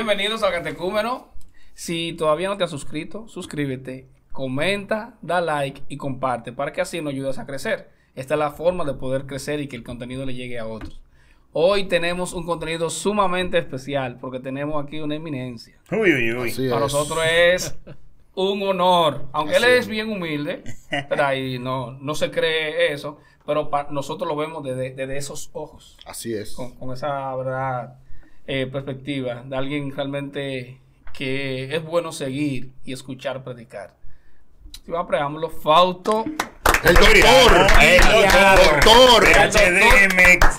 Bienvenidos al Catecúmeno. Si todavía no te has suscrito, suscríbete, comenta, da like y comparte para que así nos ayudes a crecer. Esta es la forma de poder crecer y que el contenido le llegue a otros. Hoy tenemos un contenido sumamente especial porque tenemos aquí una eminencia. Para nosotros es un honor, aunque él es bien humilde, pero ahí no se cree eso, pero nosotros lo vemos desde esos ojos. Así es. Con esa verdad, perspectiva de alguien realmente que es bueno seguir y escuchar predicar. Si va a preámbulo, Fausto. El doctor.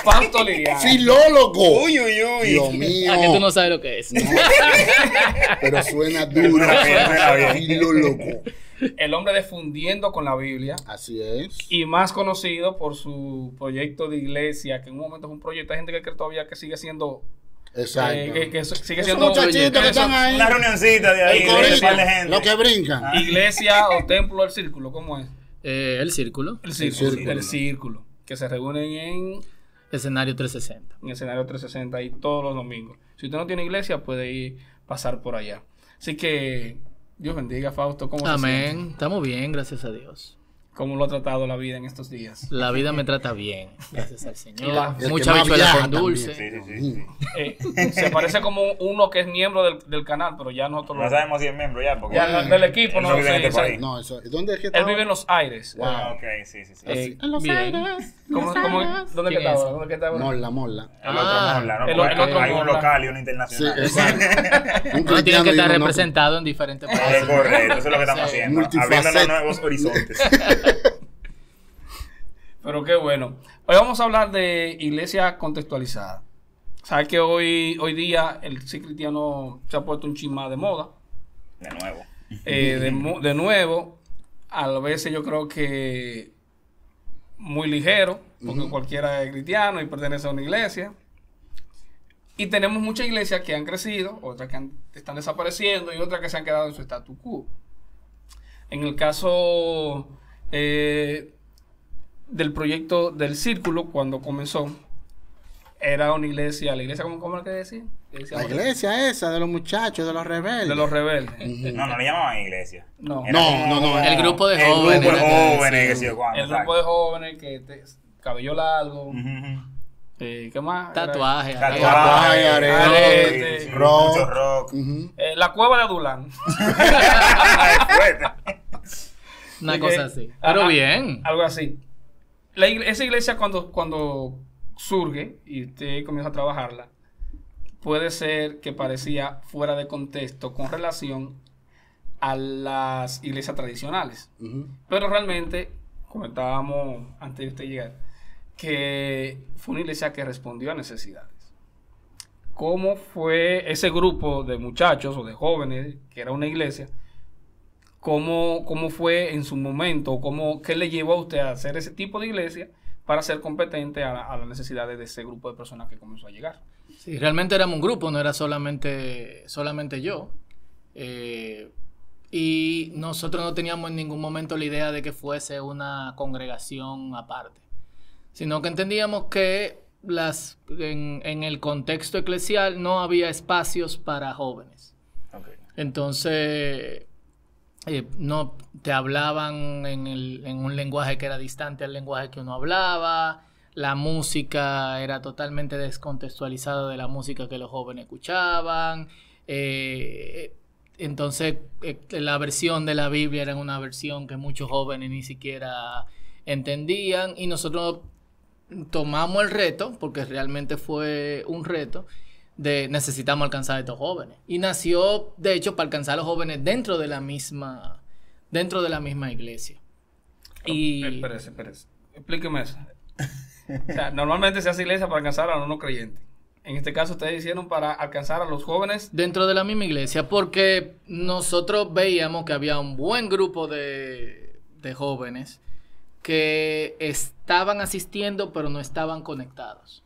Fausto Liriano. Filólogo. Uy. Dios mío. Que tú no sabes lo que es. Pero suena duro. Filólogo. El hombre de Fundiendo con la Biblia. Así es. Y más conocido por su proyecto de iglesia, que en un momento es un proyecto. Hay gente que cree todavía que sigue siendo. Exacto. Que sigue Esos siendo muchachitos que están ahí. Una reunioncita de ahí. El corito, los que brincan. Iglesia o templo del círculo, ¿cómo es? El círculo. El círculo. Que se reúnen en Escenario 360. en escenario 360 y todos los domingos. Si usted no tiene iglesia, puede ir pasar por allá. Así que Dios bendiga, Fausto. ¿Cómo se siente? Amén. Estamos bien, gracias a Dios. ¿Cómo lo ha tratado la vida en estos días? La vida me trata bien, gracias al Y Señor. el Mucha que más habichuela viaja con dulce. Sí. Se parece como uno que es miembro del canal, pero ya nosotros No sabemos si es miembro ya. Porque ya del equipo él no vive en sé, este país. No, eso. ¿Dónde es que está? él vive en los aires. Wow. Ah, ok, sí. En los aires. ¿Dónde que ¿Quién está es? ahora? ¿Dónde que está ahora? Mola. El otro Morla, ¿no? el Porque otro hay un Morla. local y uno Sí, internacional. exacto. Un Uno tiene que estar cristiano y uno no. representado en diferentes Es países. correcto, eso es lo que estamos Sí. haciendo. Multifacético. Abriendo nuevos horizontes. Pero qué bueno. Hoy vamos a hablar de iglesia contextualizada. Sabes que hoy día el sí cristiano se ha puesto un chin más de moda. De nuevo. De nuevo, a veces yo creo que muy ligero, porque cualquiera es cristiano y pertenece a una iglesia. Y tenemos muchas iglesias que han crecido, otras que están desapareciendo y otras que se han quedado en su status quo. En el caso del proyecto del Círculo, cuando comenzó, era una iglesia, la iglesia, ¿cómo es que decía? La iglesia esa de los muchachos, de los rebeldes. De los rebeldes. No le llamaban iglesia. No. Era como El grupo de el jóvenes. grupo de era jóvenes, que que sí o cuándo, El grupo de jóvenes que cabello largo. ¿Qué más? Tatuaje. Tatuaje, arete, sí, rock. mucho rock. La cueva de Adulán. Fuerte. Una Así cosa que, así. Pero ajá, bien. Algo así. Esa iglesia cuando surge y usted comienza a trabajarla, puede ser que parecía fuera de contexto con relación a las iglesias tradicionales. Pero realmente, comentábamos antes de usted llegar, que fue una iglesia que respondió a necesidades. ¿Cómo fue ese grupo de muchachos o de jóvenes, que era una iglesia? ¿Cómo fue en su momento? ¿Qué le llevó a usted a hacer ese tipo de iglesia para ser competente a las necesidades de ese grupo de personas que comenzó a llegar? Sí, realmente éramos un grupo, no era solamente yo. Y nosotros no teníamos en ningún momento la idea de que fuese una congregación aparte, sino que entendíamos que en el contexto eclesial no había espacios para jóvenes. Okay. Entonces, no te hablaban en un lenguaje que era distante al lenguaje que uno hablaba. La música era totalmente descontextualizada de la música que los jóvenes escuchaban. Entonces, la versión de la Biblia era una versión que muchos jóvenes ni siquiera entendían. Y nosotros tomamos el reto, porque realmente fue un reto, de necesitamos alcanzar a estos jóvenes. Y nació, de hecho, para alcanzar a los jóvenes dentro de la misma iglesia. Y Espérese. Explíqueme eso. O sea, normalmente se hace iglesia para alcanzar a los no creyentes. En este caso, ustedes hicieron para alcanzar a los jóvenes. dentro de la misma iglesia, porque nosotros veíamos que había un buen grupo de jóvenes que estaban asistiendo, pero no estaban conectados.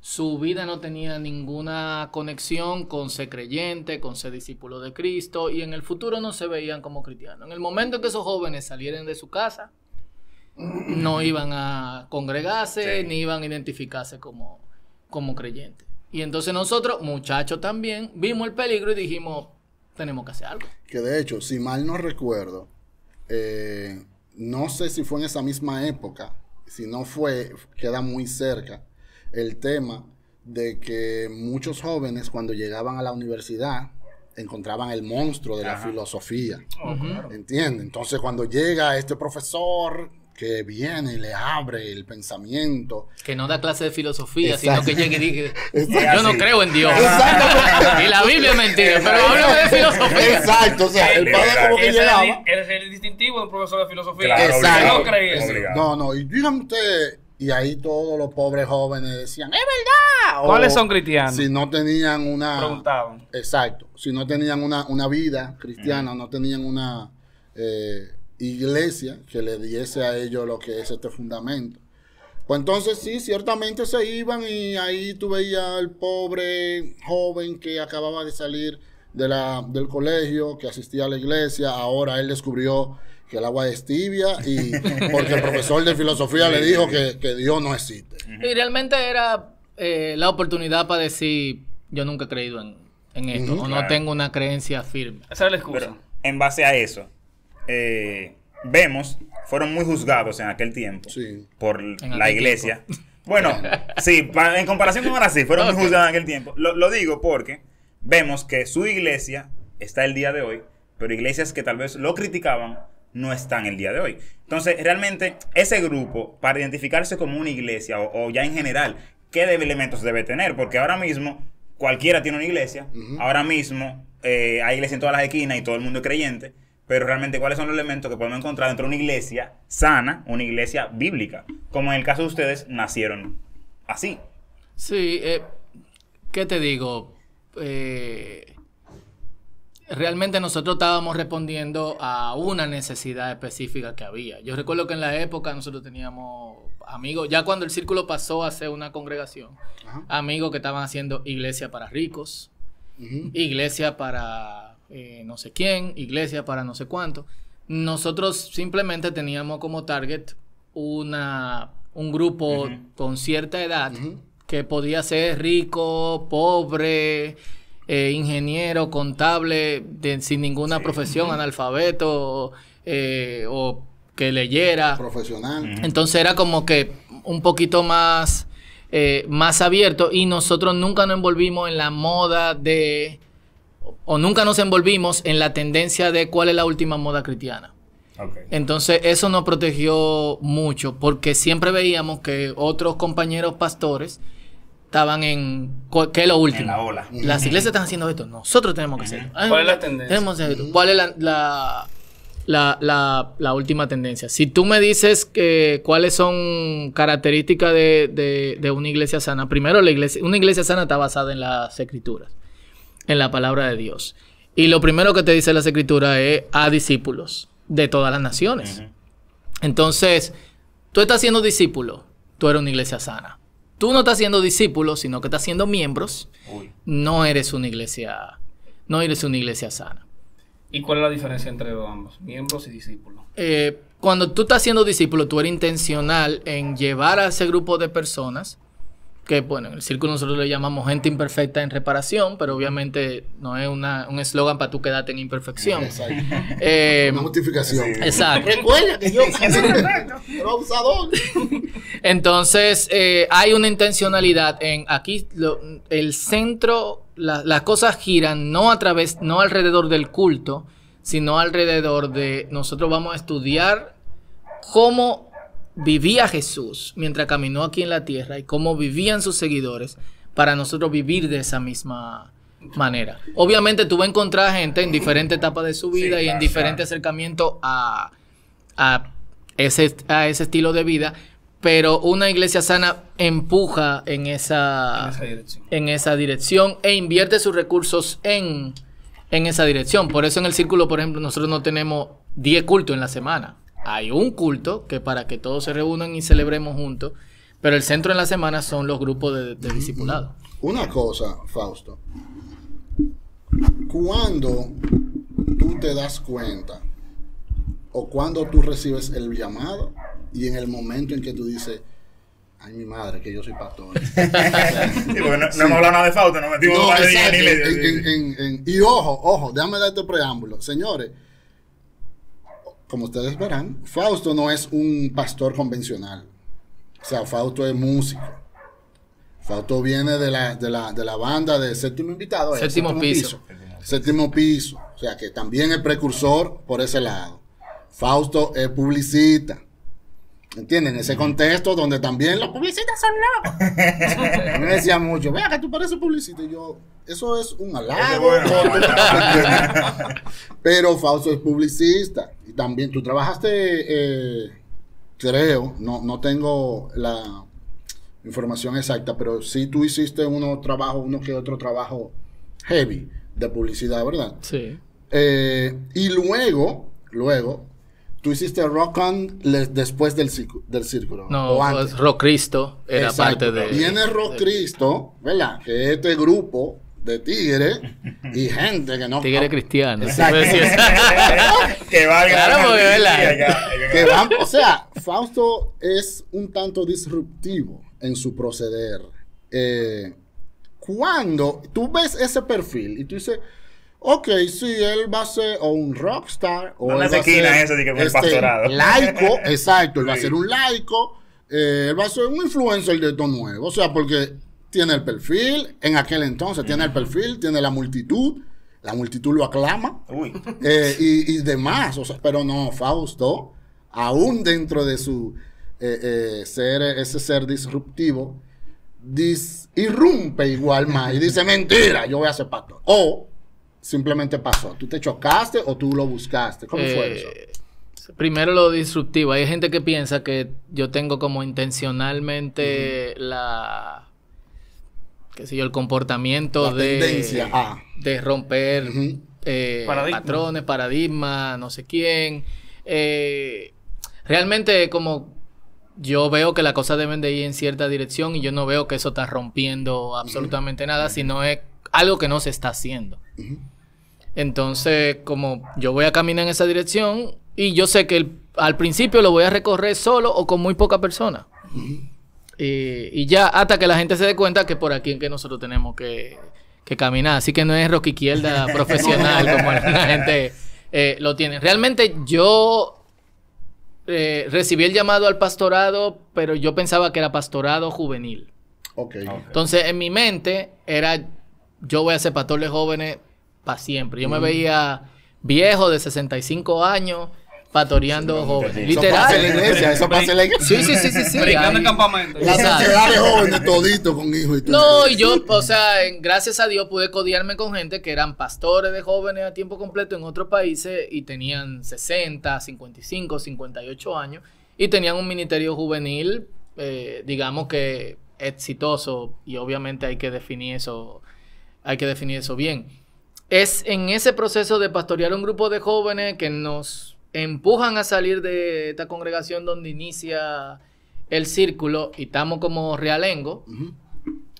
Su vida no tenía ninguna conexión con ser creyente, con ser discípulo de Cristo, y en el futuro no se veían como cristianos. En el momento que esos jóvenes salieran de su casa, no iban a congregarse, Sí. ni iban a identificarse como creyentes. Y entonces nosotros, muchachos también, vimos el peligro y dijimos, tenemos que hacer algo. Que de hecho, si mal no recuerdo, no sé si fue en esa misma época, si no fue, queda muy cerca, el tema de que muchos jóvenes cuando llegaban a la universidad encontraban el monstruo de la filosofía. Claro. ¿Entiendes? Entonces cuando llega este profesor que viene y le abre el pensamiento. Que no da clase de filosofía, Exacto. sino que llegue y diga, Exacto. yo no creo en Dios. Exacto. Y la Biblia es mentira, pero háblame de filosofía. Exacto, o sea, el padre como que Ese llegaba. es el distintivo de un profesor de filosofía. Claro, Exacto. No creía eso. Obligado. No, y dígame usted, y ahí todos los pobres jóvenes decían, ¡es verdad! ¿Cuáles O son cristianos? Si no tenían una... Preguntaban. Exacto. Si no tenían una vida cristiana, no tenían una iglesia que le diese a ellos lo que es este fundamento. Pues entonces sí, ciertamente se iban y ahí tú veías al pobre joven que acababa de salir del colegio, que asistía a la iglesia, ahora él descubrió que el agua es tibia y porque el profesor de filosofía le dijo que Dios no existe. Y realmente era la oportunidad para decir, yo nunca he creído en esto, o no Claro. tengo una creencia firme. Esa es la excusa. Pero en base a eso, vemos, fueron muy juzgados en aquel tiempo Sí. por aquel la iglesia. Bueno, sí, en comparación con ahora sí, fueron muy juzgados en aquel tiempo. Lo digo porque vemos que su iglesia está el día de hoy, pero iglesias que tal vez lo criticaban no están el día de hoy. Entonces, realmente, ese grupo, para identificarse como una iglesia o ya en general, ¿qué elementos debe tener? Porque ahora mismo cualquiera tiene una iglesia, ahora mismo hay iglesia en todas las esquinas y todo el mundo es creyente, pero realmente ¿cuáles son los elementos que podemos encontrar dentro de una iglesia sana, una iglesia bíblica? Como en el caso de ustedes, nacieron así. Sí, ¿qué te digo? Realmente nosotros estábamos respondiendo a una necesidad específica que había. Yo recuerdo que en la época nosotros teníamos amigos, ya cuando el círculo pasó a ser una congregación, amigos que estaban haciendo iglesia para ricos, iglesia para no sé quién, iglesia para no sé cuánto. Nosotros simplemente teníamos como target un grupo con cierta edad que podía ser rico, pobre, ingeniero, contable, sin ninguna profesión, analfabeto, o que leyera. Profesional. Entonces era como que un poquito más abierto, y nosotros nunca nos envolvimos en la moda o nunca nos envolvimos en la tendencia de cuál es la última moda cristiana. Okay. Entonces eso nos protegió mucho, porque siempre veíamos que otros compañeros pastores estaban en... ¿Qué es lo último? En la ola. Las iglesias están haciendo esto, nosotros tenemos que hacerlo. ¿Cuál es la tendencia? Tenemos que hacer esto. ¿Cuál es la última tendencia? Si tú me dices que cuáles son características de una iglesia sana, primero una iglesia sana está basada en las escrituras, en la palabra de Dios. Y lo primero que te dice las escrituras es a discípulos de todas las naciones. Entonces, tú estás siendo discípulo, tú eres una iglesia sana. Tú no estás siendo discípulo, sino que estás siendo miembros. No eres una iglesia sana. ¿Y cuál es la diferencia entre ambos? Miembros y discípulos. Cuando tú estás siendo discípulo, tú eres intencional en llevar a ese grupo de personas, que bueno, en el círculo nosotros le llamamos gente imperfecta en reparación, pero obviamente no es un eslogan para tú quedarte en imperfección. Exacto. Eh, Una justificación. exacto. Recuerda que yo era abusador. Entonces, hay una intencionalidad en aquí, el centro, las cosas giran no alrededor del culto, sino alrededor de nosotros vamos a estudiar cómo vivía Jesús mientras caminó aquí en la tierra y cómo vivían sus seguidores para nosotros vivir de esa misma manera. Obviamente tú vas a encontrar gente en diferentes etapas de su vida y en diferentes acercamientos a ese estilo de vida, pero una iglesia sana empuja en esa dirección e invierte sus recursos en esa dirección. Por eso en el círculo, por ejemplo, nosotros no tenemos 10 cultos en la semana. Hay un culto que para que todos se reúnan y celebremos juntos, pero el centro en la semana son los grupos de discipulado. Una cosa, Fausto. Cuando tú te das cuenta o cuando tú recibes el llamado y en el momento en que tú dices, Ay, mi madre, que yo soy pastor. Sí, porque no hemos hablado nada de Fausto, nos metimos No, más de exacto, 10 medio. y ojo, déjame dar este preámbulo. Señores, como ustedes verán, Fausto no es un pastor convencional. O sea, Fausto es músico. Fausto viene de la banda de Séptimo Invitado. Séptimo Piso. Séptimo Piso. O sea, que también es precursor por ese lado. Fausto es publicista. ¿Entienden? En ese contexto donde también los publicistas son locos. A mí me decía mucho, vea que tú pareces publicista. Y yo, eso es un halago. Pero Fausto es publicista. Y también tú trabajaste, creo, no tengo la información exacta, pero sí tú hiciste uno que otro trabajo heavy de publicidad, ¿verdad? Sí. Y luego, tú hiciste Rock On después del círculo. No, o antes. pues, Rock Cristo era Exacto. parte de... Viene Rock Cristo, ¿verdad? Que es este grupo de tigres y gente que no... Tigre cristiano. Exacto. Que valga. Claro, porque, ¿verdad? que van, o sea, Fausto es un tanto disruptivo en su proceder. Cuando tú ves ese perfil y tú dices, ok, sí, él va a ser o un rockstar o No él se va a ser esquina eso de que con el pastorado. laico, exacto, él va a Sí. ser un laico, él va a ser un influencer de esto nuevo, o sea, porque tiene el perfil, en aquel entonces tiene el perfil, tiene la multitud lo aclama, Uy. y demás, o sea, pero no, Fausto, aún dentro de su ese ser disruptivo, irrumpe igual más y dice, mentira, yo voy a ser pastor. O simplemente pasó, tú te chocaste o tú lo buscaste, ¿cómo fue eso? Primero lo disruptivo. Hay gente que piensa que yo tengo como intencionalmente qué sé yo, el comportamiento La tendencia a. de romper patrones, paradigmas, no sé quién. Realmente como yo veo que las cosas deben de ir en cierta dirección y yo no veo que eso está rompiendo absolutamente nada, sino es algo que no se está haciendo. Entonces, como yo voy a caminar en esa dirección y yo sé que al principio lo voy a recorrer solo o con muy poca persona. Y ya hasta que la gente se dé cuenta que por aquí es que nosotros tenemos que caminar. Así que no es rock izquierda profesional como la gente lo tiene. Realmente yo recibí el llamado al pastorado, pero yo pensaba que era pastorado juvenil. Okay. Entonces en mi mente era, yo voy a ser pastor de jóvenes para siempre. Yo me veía viejo de 65 años pastoreando jóvenes. Literal. Eso pasa en la iglesia. Sí. Brincando en campamento. La sociedad de jóvenes todito con hijos y todo. No, y yo, o sea, gracias a Dios pude codearme con gente que eran pastores de jóvenes a tiempo completo en otros países y tenían 60, 55, 58 años y tenían un ministerio juvenil, digamos que exitoso, y obviamente hay que definir eso bien. Es en ese proceso de pastorear un grupo de jóvenes que nos empujan a salir de esta congregación donde inicia el círculo y estamos como realengo,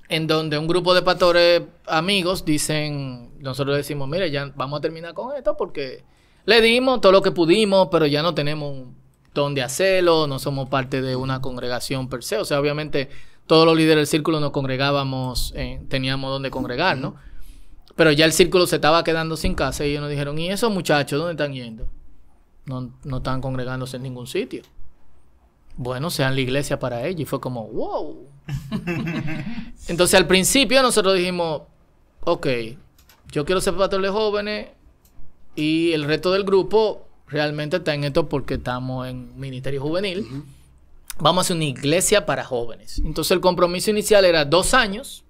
en donde un grupo de pastores amigos dicen, nosotros decimos, mire, ya vamos a terminar con esto porque le dimos todo lo que pudimos, pero ya no tenemos dónde hacerlo, no somos parte de una congregación per se. O sea, obviamente todos los líderes del círculo nos congregábamos, teníamos donde congregar, ¿no? Pero ya el círculo se estaba quedando sin casa y ellos nos dijeron, ¿y esos muchachos dónde están yendo? No están congregándose en ningún sitio. Bueno, sean la iglesia para ellos. Y fue como, wow. Entonces al principio nosotros dijimos, ok, yo quiero ser pastor de jóvenes y el resto del grupo realmente está en esto porque estamos en ministerio juvenil. Vamos a hacer una iglesia para jóvenes. Entonces el compromiso inicial era 2 años.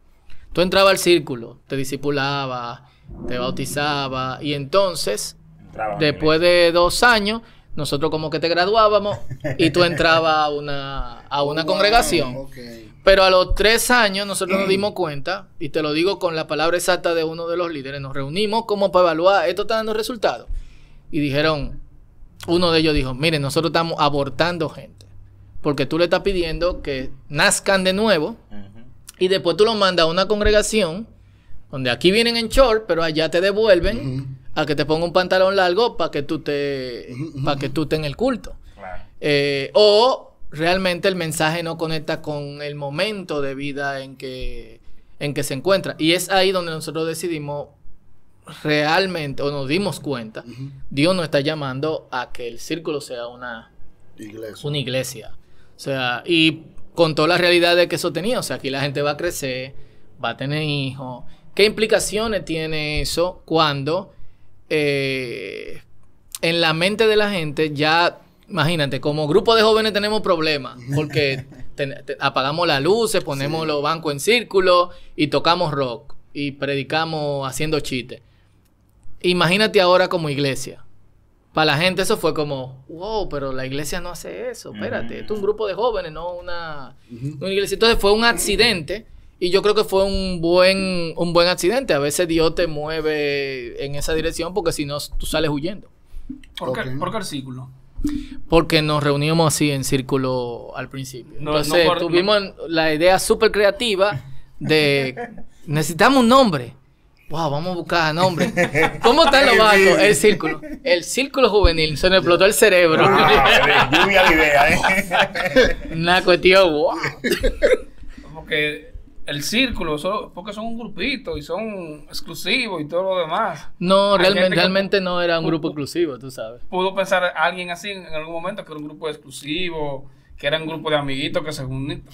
Tú entrabas al círculo, te discipulaba, te bautizaba y entonces después de 2 años nosotros como que te graduábamos y tú entrabas a una congregación. Okay. Pero a los 3 años nosotros nos dimos cuenta, y te lo digo con la palabra exacta de uno de los líderes, nos reunimos como para evaluar, ¿esto está dando resultados? Y dijeron, uno de ellos dijo, miren, nosotros estamos abortando gente, porque tú le estás pidiendo que nazcan de nuevo, y después tú los mandas a una congregación, donde aquí vienen en short, pero allá te devuelven a que te ponga un pantalón largo para que tú estés en el culto. Claro. O realmente el mensaje no conecta con el momento de vida en que se encuentra. Y es ahí donde nosotros decidimos realmente, o nos dimos cuenta, Dios nos está llamando a que el círculo sea una iglesia. O sea, y con toda la realidad de que eso tenía. O sea, aquí la gente va a crecer, va a tener hijos. ¿Qué implicaciones tiene eso cuando en la mente de la gente ya, imagínate, como grupo de jóvenes tenemos problemas? Porque apagamos las luces, ponemos los bancos en círculo y tocamos rock y predicamos haciendo chistes. Imagínate ahora como iglesia. Para la gente eso fue como, wow, pero la iglesia no hace eso. Espérate, esto es un grupo de jóvenes, no una iglesia. Entonces fue un accidente y yo creo que fue un buen accidente. A veces Dios te mueve en esa dirección porque si no, tú sales huyendo. ¿Por qué el círculo? Porque nos reuníamos así en círculo al principio. Entonces tuvimos la idea súper creativa de necesitamos un nombre. Wow, vamos a buscar nombre. ¿Cómo están los bancos? El círculo. El círculo juvenil. Se me explotó el cerebro. Lluvia de ideas, Una cuestión, wow. Porque el círculo, porque son un grupito y son exclusivos y todo lo demás. No, realmente no era un grupo exclusivo, tú sabes. Pudo pensar alguien así en algún momento que era un grupo exclusivo, que era un grupo de amiguitos que se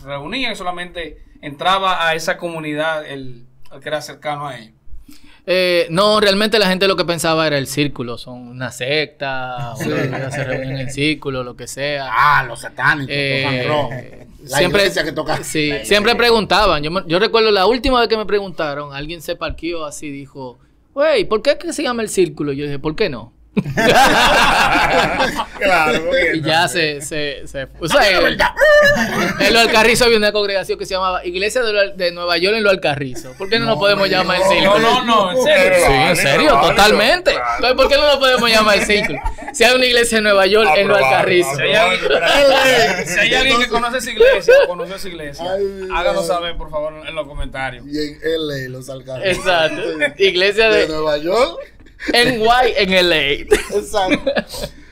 reunían y solamente entraba a esa comunidad el que era cercano a ellos. No, realmente la gente lo que pensaba era el círculo, son una secta, se reúnen en círculo, lo que sea. Los satánicos, tocan rock. Siempre, iglesia que toca. Sí, siempre preguntaban. Yo recuerdo la última vez que me preguntaron, alguien se parqueó así, dijo, güey, ¿por qué es que se llama el círculo? Yo dije, ¿por qué no? Claro, y ya se o sea, en Lo Alcarrizo había una congregación que se llamaba Iglesia de Nueva York en Lo Alcarrizo. ¿Por qué no nos podemos llamar el círculo? No, en serio. Sí, en serio, totalmente. Entonces, ¿por qué no nos podemos llamar el círculo? Si hay una iglesia en Nueva York en Lo Alcarrizo. Si hay alguien que conoce esa iglesia, háganos saber, por favor, en los comentarios. Y en LA, Los Alcarrizos. Exacto. Iglesia de Nueva York. En LA. Exacto.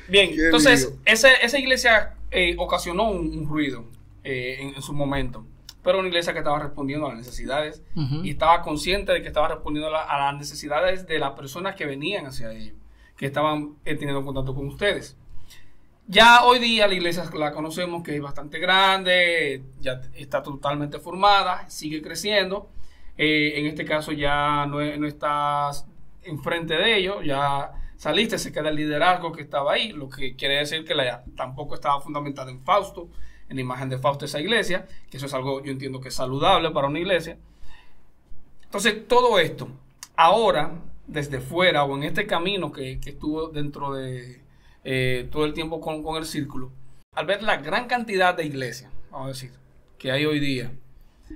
Bien, entonces esa iglesia ocasionó un ruido en su momento, pero una iglesia que estaba respondiendo a las necesidades y estaba consciente de que estaba respondiendo a las necesidades de las personas que venían hacia ellos, que estaban teniendo contacto con ustedes. Ya hoy día la iglesia la conocemos que es bastante grande, ya está totalmente formada, sigue creciendo. En este caso ya no estás enfrente de ellos, ya saliste, se queda el liderazgo que estaba ahí, lo que quiere decir que tampoco estaba fundamentada en Fausto, en la imagen de Fausto esa iglesia, que eso es algo, yo entiendo que es saludable para una iglesia. Entonces, todo esto, ahora, desde fuera, o en este camino que estuvo dentro de todo el tiempo con el círculo, al ver la gran cantidad de iglesias, vamos a decir, que hay hoy día,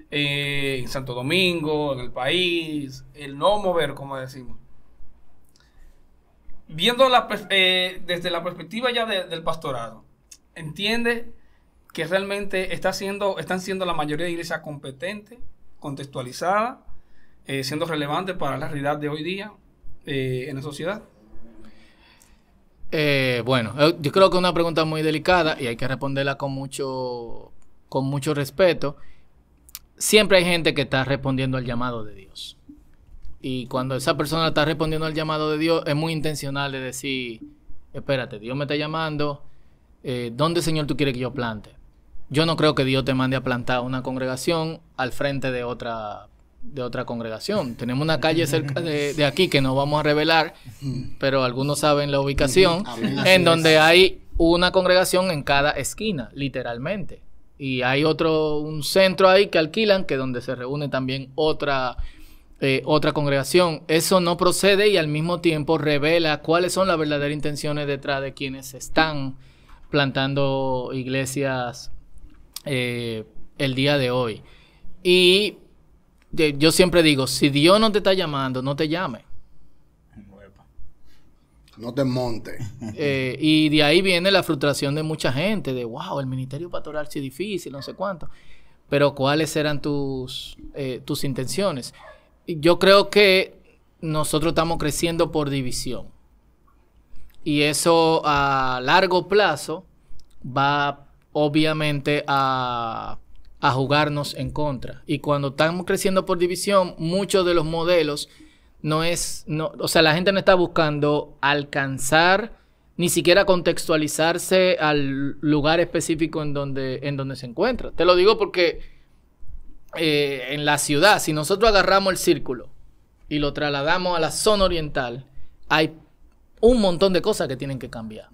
en Santo Domingo, en el país, el no mover, como decimos, viendo desde la perspectiva ya del pastorado, entiende que realmente están siendo la mayoría de iglesias competentes, contextualizadas, siendo relevantes para la realidad de hoy día en la sociedad. Bueno, yo creo que es una pregunta muy delicada y hay que responderla con mucho respeto. Siempre hay gente que está respondiendo al llamado de Dios. Y cuando esa persona está respondiendo al llamado de Dios, es muy intencional de decir, espérate, Dios me está llamando, ¿dónde, Señor, tú quieres que yo plante? Yo no creo que Dios te mande a plantar una congregación al frente de otra congregación. Tenemos una calle cerca de aquí que no vamos a revelar, pero algunos saben la ubicación, en donde hay una congregación en cada esquina, literalmente. Y hay un centro ahí que alquilan, que donde se reúne también otra congregación. Eso no procede y al mismo tiempo revela cuáles son las verdaderas intenciones detrás de quienes están plantando iglesias el día de hoy. Y yo siempre digo, si Dios no te está llamando, no te llame. No te montes. Y de ahí viene la frustración de mucha gente, de wow, el ministerio pastoral sí es difícil, no sé cuánto. Pero ¿cuáles eran tus intenciones? Yo creo que nosotros estamos creciendo por división. Y eso a largo plazo va obviamente a jugarnos en contra. Y cuando estamos creciendo por división, muchos de los modelos o sea, la gente no está buscando alcanzar ni siquiera contextualizarse al lugar específico en donde se encuentra. Te lo digo porque en la ciudad, si nosotros agarramos el círculo y lo trasladamos a la zona oriental, hay un montón de cosas que tienen que cambiar.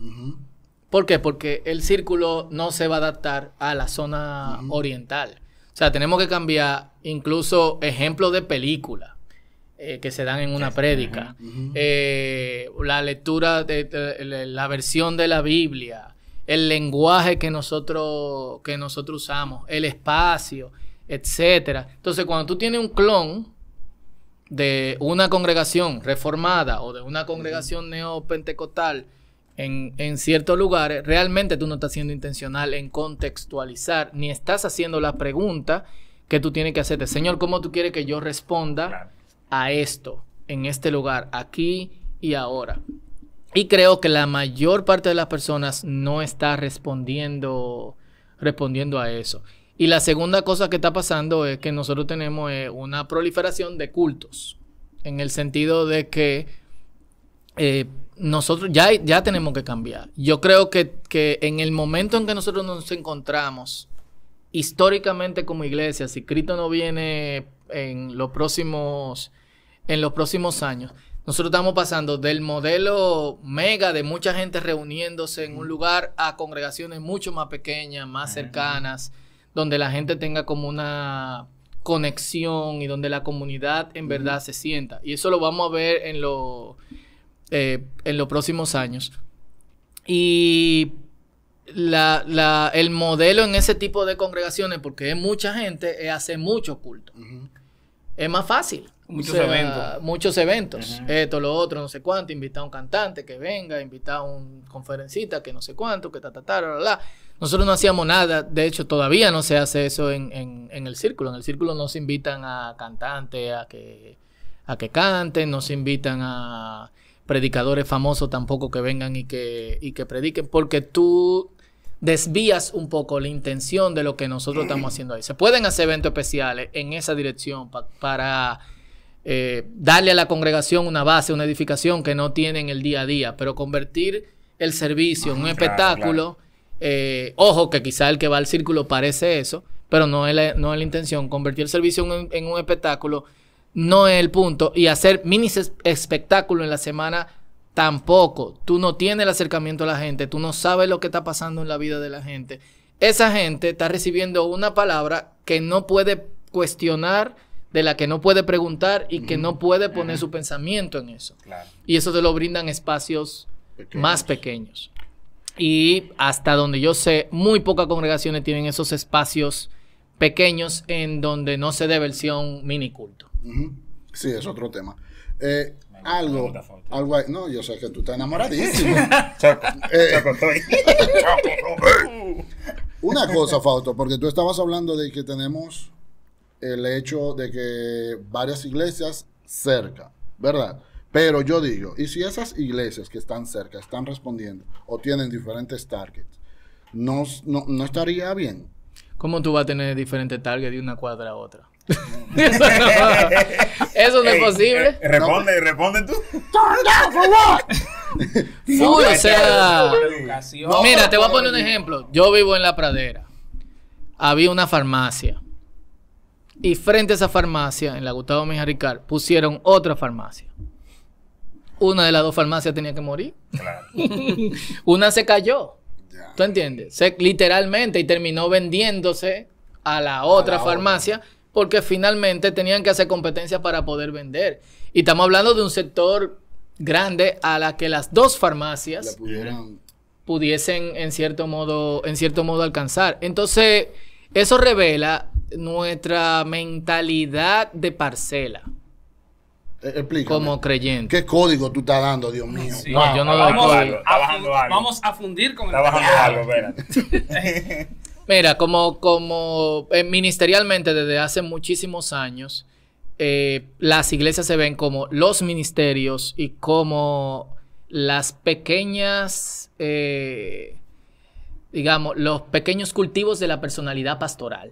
¿Por qué? Porque el círculo no se va a adaptar a la zona oriental. O sea, tenemos que cambiar incluso ejemplos de películas que se dan en una prédica. La lectura de la versión de la Biblia, el lenguaje que nosotros usamos, el espacio, etcétera. Entonces, cuando tú tienes un clon de una congregación reformada o de una congregación neopentecostal en ciertos lugares, realmente tú no estás siendo intencional en contextualizar, ni estás haciendo la pregunta que tú tienes que hacerte. Señor, ¿cómo tú quieres que yo responda a esto, en este lugar, aquí y ahora? Y creo que la mayor parte de las personas no está respondiendo a eso. Y la segunda cosa que está pasando es que nosotros tenemos una proliferación de cultos, en el sentido de que nosotros ya tenemos que cambiar. Yo creo que en el momento en que nosotros nos encontramos históricamente como iglesia, si Cristo no viene en los próximos años, nosotros estamos pasando del modelo mega de mucha gente reuniéndose en un lugar a congregaciones mucho más pequeñas, más cercanas, donde la gente tenga como una conexión y donde la comunidad en verdad se sienta. Y eso lo vamos a ver en los próximos años. Y el modelo en ese tipo de congregaciones, porque es mucha gente, es hacer mucho culto. Es más fácil. Muchos eventos. Esto, lo otro, no sé cuánto. Invitar a un cantante que venga, invitar a un conferencista que no sé cuánto, que Nosotros no hacíamos nada. De hecho, todavía no se hace eso en el círculo. En el círculo no se invitan a cantantes a que canten, no se invitan a predicadores famosos tampoco que vengan y que prediquen, porque tú desvías un poco la intención de lo que nosotros estamos haciendo ahí. Se pueden hacer eventos especiales en esa dirección para darle a la congregación una base, una edificación que no tienen el día a día, pero convertir el servicio en un espectáculo, ojo que quizá el que va al círculo parece eso, pero no es la intención. Convertir el servicio en un espectáculo no es el punto, y hacer mini espectáculo en la semana tampoco. Tú no tienes el acercamiento a la gente, tú no sabes lo que está pasando en la vida de la gente. Esa gente está recibiendo una palabra que no puede cuestionar, de la que no puede preguntar y que no puede poner su pensamiento en eso. Y eso te lo brindan espacios más pequeños. Y hasta donde yo sé, muy pocas congregaciones tienen esos espacios pequeños en donde no se dé versión mini culto. Sí, es otro tema. Algo no, yo sé que tú estás enamoradísimo. Una cosa, Fausto, porque tú estabas hablando de que tenemos el hecho de que varias iglesias cerca, ¿verdad? Pero yo digo, ¿y si esas iglesias que están cerca están respondiendo o tienen diferentes targets, no estaría bien? ¿Cómo tú vas a tener diferentes targets de una cuadra a otra? Eso no es posible. Responde tú. O sea, mira, te voy a poner un ejemplo. Yo vivo en La Pradera. Había una farmacia. Y frente a esa farmacia, en la Gustavo Mejía Ricard, pusieron otra farmacia. Una de las dos farmacias tenía que morir. Una se cayó. ¿Tú entiendes? Literalmente, y terminó vendiéndose a la otra farmacia, porque finalmente tenían que hacer competencia para poder vender. Y estamos hablando de un sector grande a la que las dos farmacias pudiesen en cierto modo alcanzar. Entonces, eso revela nuestra mentalidad de parcela. Explícame. Como creyente. ¿Qué código tú estás dando, Dios mío? Sí. No, yo no doy código. Vamos a fundir con Está bajando algo, espérate. Mira, como ministerialmente desde hace muchísimos años, las iglesias se ven como los ministerios y como las pequeñas digamos, los pequeños cultivos de la personalidad pastoral.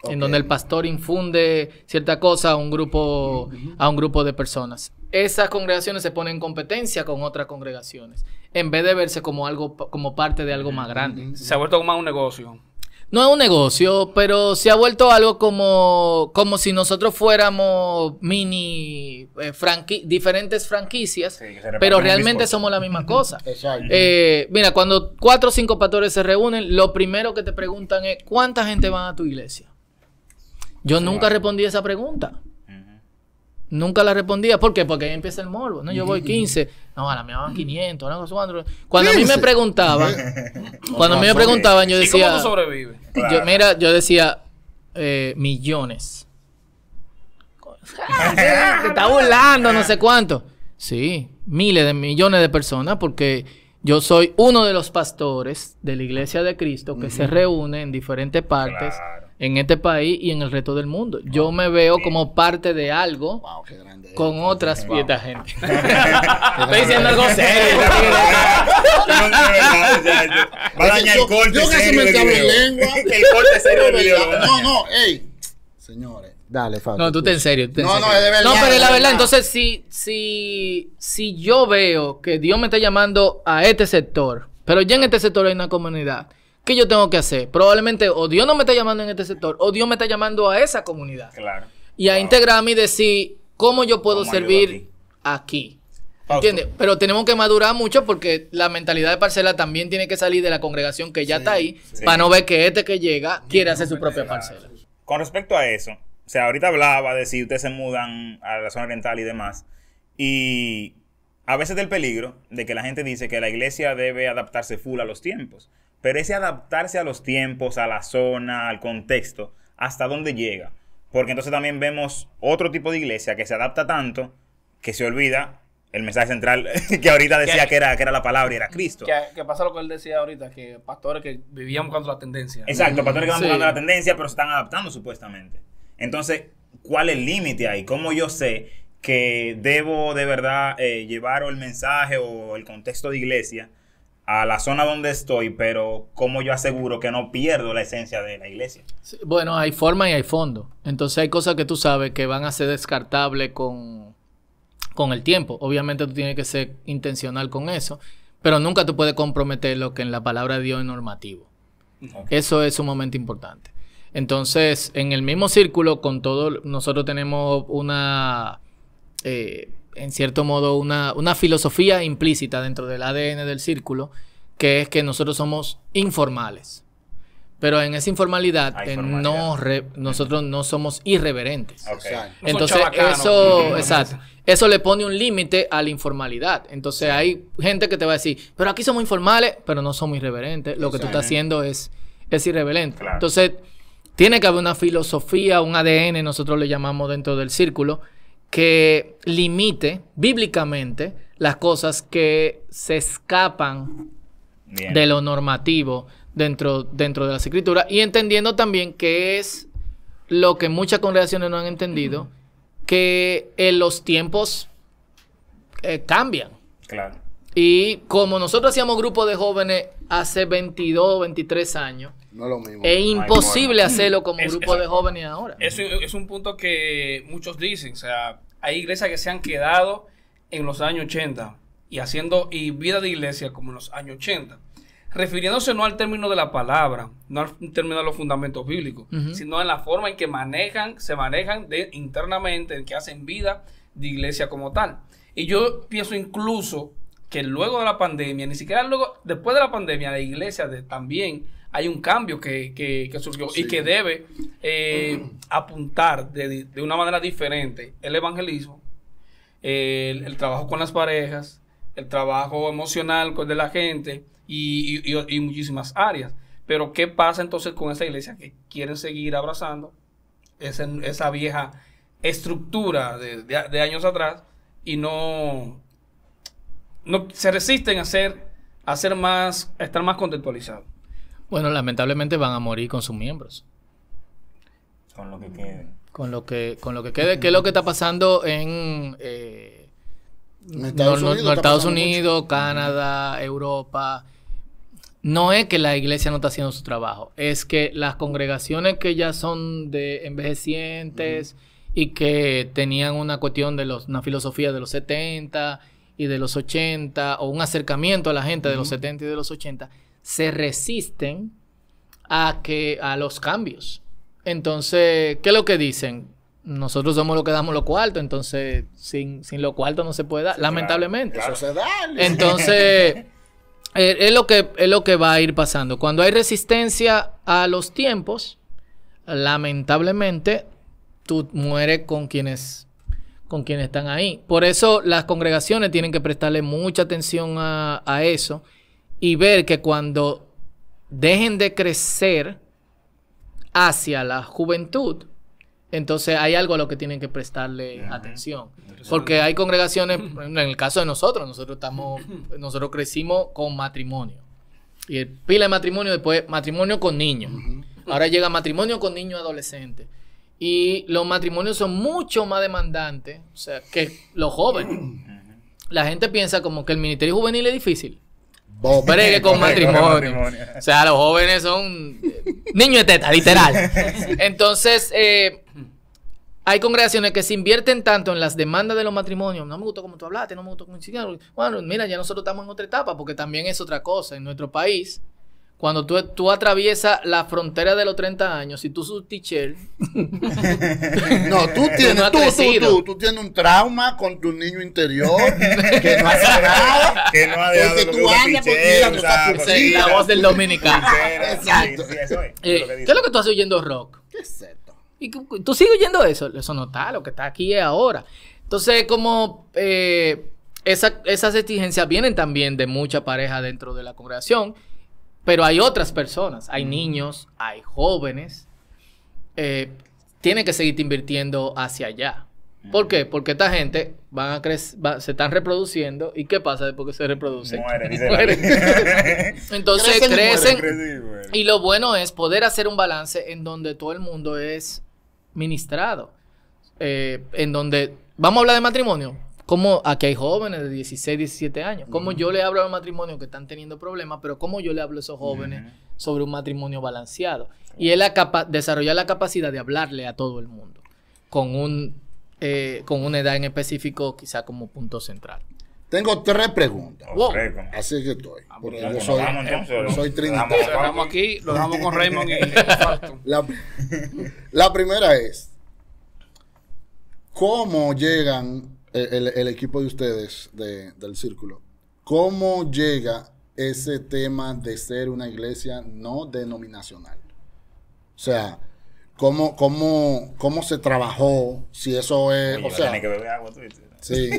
Ok. En donde el pastor infunde cierta cosa a un grupo de personas. Esas congregaciones se ponen en competencia con otras congregaciones, en vez de verse como algo, como parte de algo más grande. Se ha vuelto más un negocio. No es un negocio, pero se ha vuelto algo como si nosotros fuéramos diferentes franquicias, Sí, que se reparten pero un realmente bizcocho. somos la misma cosa. Exacto. Mira, cuando 4 o 5 pastores se reúnen, lo primero que te preguntan es, ¿cuánta gente va a tu iglesia? Yo nunca respondí esa pregunta. Nunca la respondía. ¿Por qué? Porque ahí empieza el morbo. No, yo voy 15. No, a la mía van 500. No, cuando a mí me 15. preguntaban, yo ¿Y cómo decía, tú sobrevives? Claro. yo decía, millones. Te está burlando, no sé cuánto. Sí, miles de millones de personas, porque yo soy uno de los pastores de la Iglesia de Cristo que se reúne en diferentes partes Claro. en este país y en el resto del mundo. Yo me veo como parte de algo Wow, qué grande. con otras Wow. y esta gente. Estoy diciendo algo serio. No, de verdad, ya, va a dañar el corte Yo casi serio me del trabo en video. lengua. El corte serio del video. lo va a dañar. No, ey. Señores. Dale, Fabio. No, tú te en serio. No, no, es de verdad. No, pero es la de verdad. Entonces, si yo veo que Dios me está llamando a este sector, pero ya en este sector hay una comunidad, ¿qué yo tengo que hacer? Probablemente o Dios no me está llamando en este sector, o Dios me está llamando a esa comunidad. Claro. Y a integrarme y decir, ¿cómo yo puedo ¿Cómo servir ayudo aquí? Fausto. ¿Entiendes? Pero tenemos que madurar mucho porque la mentalidad de parcela también tiene que salir de la congregación que ya está ahí, sí. para no ver que este que llega quiere hacer su propia parcela. Con respecto a eso, o sea, ahorita hablaba de si ustedes se mudan a la zona oriental y demás, y a veces del peligro de que la gente dice que la iglesia debe adaptarse full a los tiempos, pero ese adaptarse a los tiempos, a la zona, al contexto, ¿hasta dónde llega? Porque entonces también vemos otro tipo de iglesia que se adapta tanto que se olvida el mensaje central que ahorita decía que era la palabra y era Cristo. Que pasa lo que él decía ahorita, que pastores que vivían buscando la tendencia. Exacto, pastores que van Sí. buscando la tendencia, pero se están adaptando supuestamente. Entonces, ¿cuál es el límite ahí? ¿Cómo yo sé que debo de verdad llevar el mensaje o el contexto de iglesia a la zona donde estoy, pero cómo yo aseguro que no pierdo la esencia de la iglesia? Sí, bueno, hay forma y hay fondo. Entonces hay cosas que tú sabes que van a ser descartables con el tiempo. Obviamente tú tienes que ser intencional con eso, pero nunca tú puedes comprometer lo que en la palabra de Dios es normativo. Ok. Eso es sumamente importante. Entonces, en el mismo círculo, con todo, nosotros tenemos en cierto modo, una filosofía implícita dentro del ADN del círculo, que es que nosotros somos informales. Pero en esa informalidad, Hay formalidad. nosotros no somos irreverentes. Ok. Exacto. No son Entonces, chabacanos, eso, exacto. Eso le pone un límite a la informalidad. Entonces, hay gente que te va a decir, pero aquí somos informales, pero no somos irreverentes. Lo que tú estás haciendo es irreverente. Claro. Entonces, tiene que haber una filosofía, un ADN, nosotros le llamamos dentro del círculo, que limite bíblicamente las cosas que se escapan Bien. de lo normativo dentro de las escrituras, y entendiendo también que es lo que muchas congregaciones no han entendido, que los tiempos cambian. Claro. Y como nosotros hacíamos grupos de jóvenes hace 22, 23 años, No es lo mismo. es imposible hacerlo como Es- grupo es- de jóvenes ahora. Eso es un punto que muchos dicen. O sea, hay iglesias que se han quedado en los años 80 y haciendo vida de iglesia como en los años 80. Refiriéndose no al término de la palabra, no al término de los fundamentos bíblicos, sino en la forma en que se manejan internamente, en que hacen vida de iglesia como tal. Y yo pienso incluso que luego de la pandemia, ni siquiera luego, después de la pandemia, la iglesia también hay un cambio que surgió y que debe apuntar de una manera diferente el evangelismo, el trabajo con las parejas, el trabajo emocional de la gente y muchísimas áreas. Pero ¿qué pasa entonces con esa iglesia que quieren seguir abrazando esa vieja estructura de años atrás y no se resisten a estar más contextualizados? Bueno, lamentablemente van a morir con sus miembros. Con lo que quede. Con lo que quede, ¿qué es lo que está pasando en En Estados Unidos está Estados pasando Unidos, Canadá, Europa? no es que la iglesia no está haciendo su trabajo, es que las congregaciones que ya son de envejecientes y que tenían una cuestión de una filosofía de los 70 y de los 80, o un acercamiento a la gente de los 70 y de los 80, se resisten a los cambios. Entonces, ¿qué es lo que dicen? Nosotros somos los que damos los cuartos, entonces sin los cuartos no se puede dar, lamentablemente. Claro. Eso se da. Entonces, es lo que va a ir pasando. Cuando hay resistencia a los tiempos, lamentablemente, tú mueres con quienes están ahí. Por eso las congregaciones tienen que prestarle mucha atención a eso y ver que cuando dejen de crecer hacia la juventud, entonces hay algo a lo que tienen que prestarle atención. Porque hay congregaciones, en el caso de nosotros crecimos con matrimonio. Y el pila de matrimonio, después matrimonio con niños. Ahora llega matrimonio con niños adolescentes. Y los matrimonios son mucho más demandantes, o sea, que los jóvenes. La gente piensa como que el ministerio juvenil es difícil. Bregue con matrimonio. O sea, los jóvenes son niños de teta, literal. Entonces, hay congregaciones que se invierten tanto en las demandas de los matrimonios. No me gustó como tú hablaste, no me gustó como tú... Bueno, mira, ya nosotros estamos en otra etapa, porque también es otra cosa. En nuestro país, cuando tú atraviesas la frontera de los 30 años, si tú sos teacher... No, tú tienes un trauma con tu niño interior que no hace nada. Que no ha dejado Porque lo tú que uno hablas porque pichea, tú estás ¿sabes? pulsera. La voz del dominicano. Exacto. Sí, eso es. ¿Qué es lo que tú haces oyendo rock? ¿Qué es esto? ¿Y tú sigues oyendo eso? Eso no está, lo que está aquí es ahora. Entonces, como esas exigencias vienen también de mucha pareja dentro de la congregación, pero hay otras personas, hay niños, hay jóvenes, tienen que seguir invirtiendo hacia allá. ¿Por qué? Porque esta gente se están reproduciendo. ¿Y qué pasa después que se reproducen? Mueren. Entonces Crecen y crecen. Y lo bueno es poder hacer un balance en donde todo el mundo es ministrado. En donde, vamos a hablar de matrimonio. Como aquí hay jóvenes de 16, 17 años. Como yo le hablo a los matrimonios que están teniendo problemas, pero como yo le hablo a esos jóvenes sobre un matrimonio balanceado. Y es desarrollar la capacidad de hablarle a todo el mundo. Con una edad en específico, quizá como punto central. Tengo 3 preguntas. Wow. Así que estoy. Porque Nos yo vamos, entonces. soy Lo trinitario. dejamos aquí, lo dejamos con Raymond y Falto. La primera es, ¿cómo llegan el equipo de ustedes del círculo? ¿Cómo llega ese tema de ser una iglesia no denominacional? O sea, ¿cómo se trabajó? Si eso es... Oye, o sea, tiene que beber agua, tú dices. sí.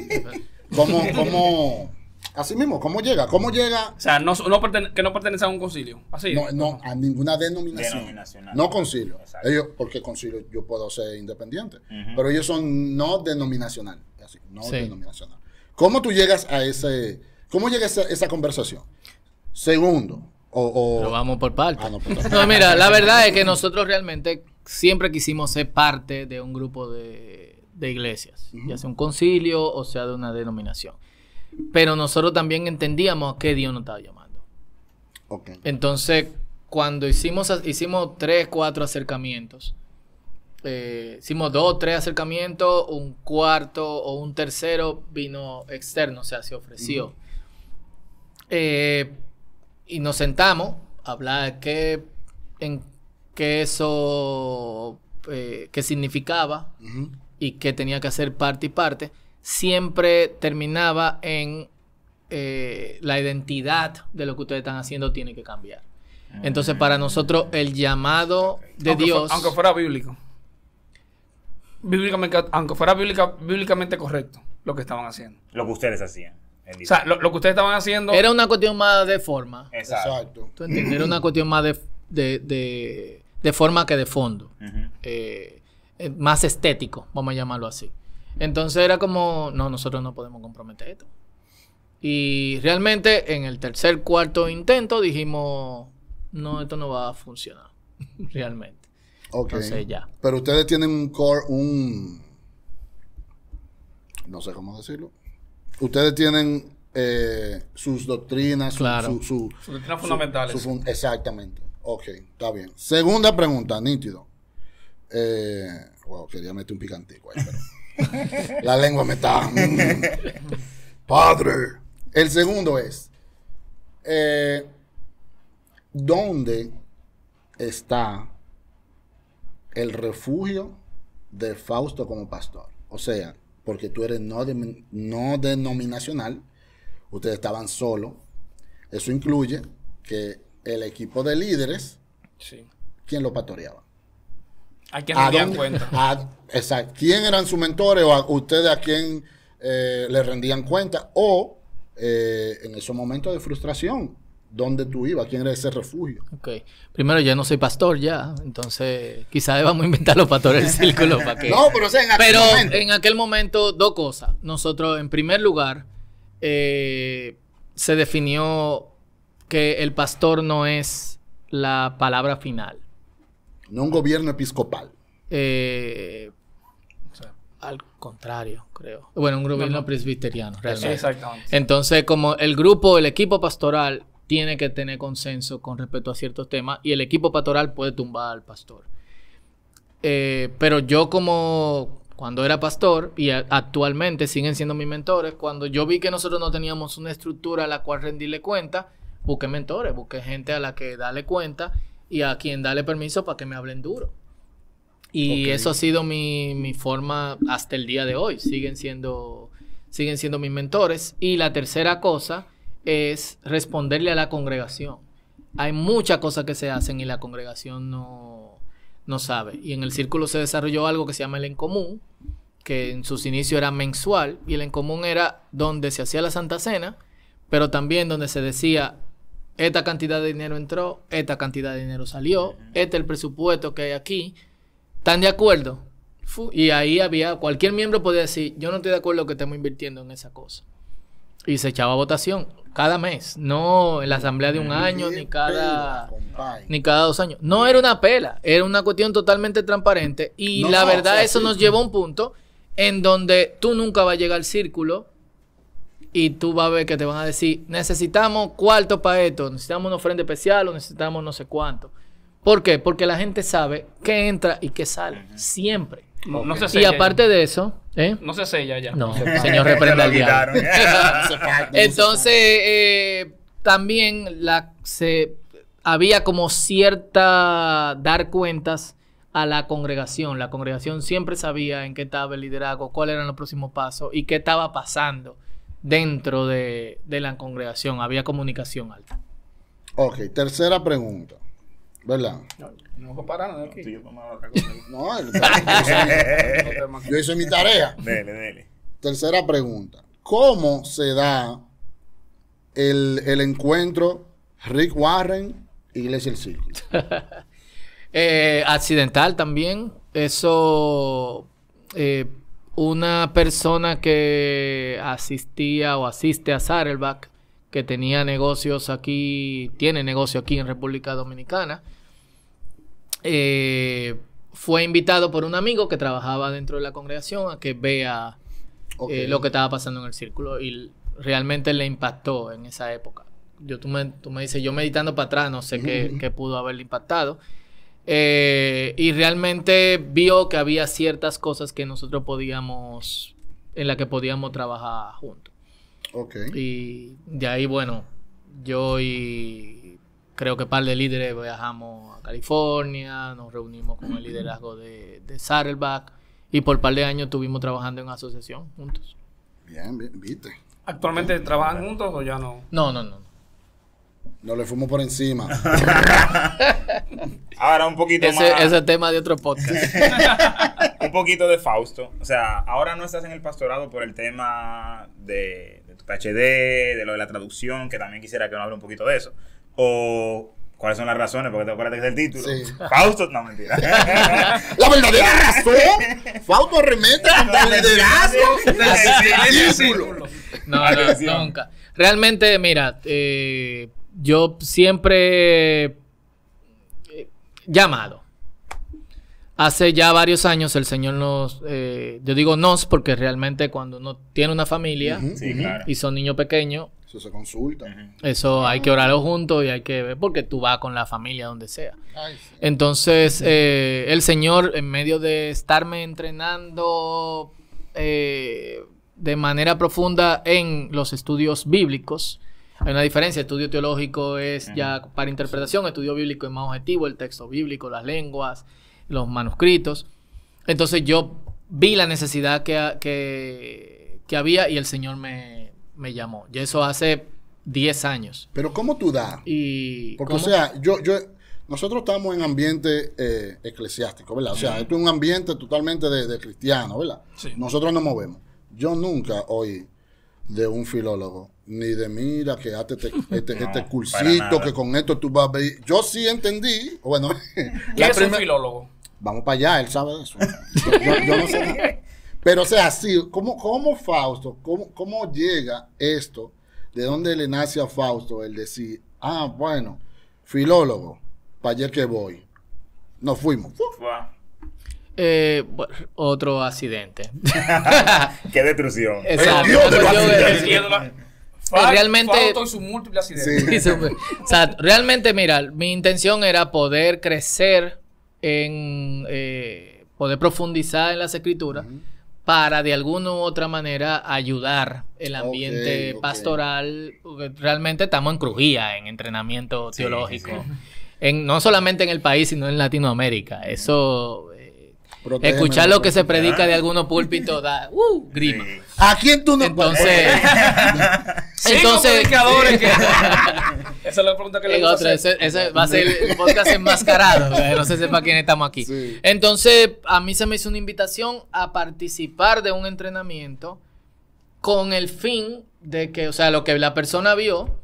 Así mismo, ¿cómo llega? ¿Cómo llega? O sea, que no pertenece a un concilio. Así. No, a ninguna denominación. Denominacional. No concilio. Exacto. Ellos, porque concilio yo puedo ser independiente. Pero ellos son no denominacional. Así, no Sí. denominacional. ¿Cómo tú llegas a cómo llega esa conversación? Segundo, Pero vamos por partes. no, pues, No, mira, la verdad es que nosotros realmente siempre quisimos ser parte de un grupo de iglesias, ya sea un concilio o sea de una denominación. Pero nosotros también entendíamos a qué Dios nos estaba llamando. okay. Entonces, cuando hicimos 3, 4 acercamientos, hicimos 2, 3 acercamientos, un cuarto o un tercero vino externo, o sea, se ofreció. Y nos sentamos a hablar qué eso, qué significaba y qué tenía que hacer parte y parte. Siempre terminaba en la identidad de lo que ustedes están haciendo tiene que cambiar. Entonces, para nosotros, el llamado de Dios... Aunque fuera bíblico. Aunque fuera bíblicamente correcto lo que estaban haciendo. Lo que ustedes hacían. O sea, lo que ustedes estaban haciendo... Era una cuestión más de forma. Exacto. ¿Tú entiendes? Era una cuestión más de forma que de fondo. Más estético, vamos a llamarlo así. Entonces era como, no, nosotros no podemos comprometer esto. Y realmente en el tercer, cuarto intento dijimos, no, esto no va a funcionar. Realmente. Okay. Entonces ya. Pero ustedes tienen un core, no sé cómo decirlo. Ustedes tienen sus doctrinas, Claro. sus doctrinas fundamentales. Exactamente. Ok, está bien. Segunda pregunta, nítido. Wow, quería meter un picantico ahí, pero la lengua me está... Padre. El segundo es, ¿dónde está el refugio de Fausto como pastor? O sea, porque tú eres no denominacional, ustedes estaban solos. Eso incluye que el equipo de líderes, Sí. ¿quién lo pastoreaba? Hay que rendían dónde? cuenta. Exacto. ¿Quién eran sus mentores o ustedes a quién le rendían cuenta? O en esos momentos de frustración, ¿dónde tú ibas? ¿Quién era ese refugio? Ok. Primero, yo no soy pastor ya, entonces quizás debamos inventar los pastores del círculo para que... No, pero o sea, en aquel Pero momento. en aquel momento, dos cosas. Nosotros, en primer lugar, se definió que el pastor no es la palabra final. No un gobierno episcopal. O sea, Al contrario, creo. Bueno, un gobierno presbiteriano, realmente. exactamente. Entonces, como el grupo, el equipo pastoral tiene que tener consenso con respecto a ciertos temas y el equipo pastoral puede tumbar al pastor. Pero yo como cuando era pastor y actualmente siguen siendo mis mentores, cuando yo vi que nosotros no teníamos una estructura a la cual rendirle cuenta, busqué mentores, busqué gente a la que darle cuenta y a quien darle permiso para que me hablen duro. Y Ok. eso ha sido mi forma hasta el día de hoy. Siguen siendo mis mentores. Y la tercera cosa es responderle a la congregación. Hay muchas cosas que se hacen y la congregación no sabe. Y en el círculo se desarrolló algo que se llama el En Común, que en sus inicios era mensual. Y el En Común era donde se hacía la Santa Cena, pero también donde se decía, esta cantidad de dinero entró, esta cantidad de dinero salió, este es el presupuesto que hay aquí. ¿Están de acuerdo? Y ahí cualquier miembro podía decir, yo no estoy de acuerdo que estemos invirtiendo en esa cosa. Y se echaba votación cada mes, no en la asamblea de un año, Qué ni cada... pela, compadre. Ni cada 2 años. No era una pela, era una cuestión totalmente transparente. Y No, la no, verdad, o sea, eso sí. nos llevó a un punto en donde tú nunca vas a llegar al círculo y tú vas a ver que te van a decir, necesitamos cuarto para esto, necesitamos una ofrenda especial o necesitamos no sé cuánto. ¿Por qué? Porque la gente sabe qué entra y qué sale, siempre. No se Y sella. aparte de eso, ¿eh? No se sella ya. No, señor, reprenda al diablo. Quitaron. Entonces, también había como cierta dar cuentas a la congregación. La congregación siempre sabía en qué estaba el liderazgo, cuáles eran los próximos pasos y qué estaba pasando dentro de la congregación. Había comunicación alta. Ok, tercera pregunta. ¿Verdad? No comparan aquí. Sí, yo tomaba otra cosa. No, yo hice mi tarea. Dele. Tercera pregunta. ¿Cómo se da el encuentro Rick Warren, Iglesia del Círculo? Accidental también. Eso, una persona que asistía o asiste a Saddleback, que tenía negocios aquí, tiene negocio aquí en República Dominicana, fue invitado por un amigo que trabajaba dentro de la congregación a que vea Ok. lo que estaba pasando en el círculo y realmente le impactó en esa época. Tú me dices, yo meditando para atrás, no sé qué pudo haberle impactado. Y realmente vio que había ciertas cosas que nosotros en las que podíamos trabajar juntos. Ok. Y de ahí, bueno, yo y creo que un par de líderes viajamos a California, nos reunimos con el liderazgo de Saddleback y por un par de años estuvimos trabajando en asociación juntos. Bien, viste. ¿Actualmente trabajan juntos o ya no? No. No le fuimos por encima. Ahora un poquito más. Ese es tema de otro podcast. Un poquito de Fausto. O sea, ahora no estás en el pastorado por el tema de tu PhD, de lo de la traducción, que también quisiera que nos hable un poquito de eso. O cuáles son las razones, porque te acuerdas que es el título. Sí. Fausto, no, mentira. La verdadera razón. Fausto arremete contra el liderazgo del círculo. No, Atención. nunca. Realmente, mira, yo siempre llamado. Hace ya varios años el Señor nos, yo digo nos porque realmente cuando uno tiene una familia Sí, claro. y son niños pequeños, Eso se consulta. eso hay que orarlo juntos y hay que ver porque tú vas con la familia donde sea. Ay, sí. Entonces, el Señor, en medio de estarme entrenando de manera profunda en los estudios bíblicos, hay una diferencia. Estudio teológico es ya para interpretación, estudio bíblico es más objetivo, el texto bíblico, las lenguas, los manuscritos. Entonces yo vi la necesidad que había y el Señor me llamó. Y eso hace 10 años. Pero ¿cómo tú das? Y Porque, ¿cómo? o sea, nosotros estamos en ambiente eclesiástico, ¿verdad? O sea, esto es un ambiente totalmente de cristiano, ¿verdad? Sí. Nosotros nos movemos. Yo nunca oí de un filólogo, ni de mira que hazte este para cursito, nada. que con esto tú vas a ver. Yo sí entendí, bueno, ¿Qué es un filólogo? vamos para allá, él sabe de eso. Yo no sé nada. Pero, o sea, sí, ¿cómo Fausto, cómo llega esto? ¿De dónde le nace a Fausto el decir, bueno, filólogo, para allá que voy? Nos fuimos. Wow. Otro accidente. Qué destrucción. Exacto. Dios de los Yo- accidentes. Realmente- Fausto y sus múltiples accidentes. Sí. O sea, realmente, mira, mi intención era poder crecer en poder profundizar en las escrituras para de alguna u otra manera ayudar el ambiente Ok. pastoral. Porque realmente estamos en crujía, en entrenamiento Sí, teológico. sí. No solamente en el país, sino en Latinoamérica. Eso, Protégeme, escuchar lo que se protégeme. predica de algunos púlpitos da grima. Sí. ¿A quién tú no Entonces, Cinco predicadores que... Esa es la pregunta que le en gusta otra, hacer. ese va a ser el podcast enmascarado. No se sepa quién estamos aquí. Sí. Entonces, a mí se me hizo una invitación a participar de un entrenamiento con el fin de que, o sea, lo que la persona vio,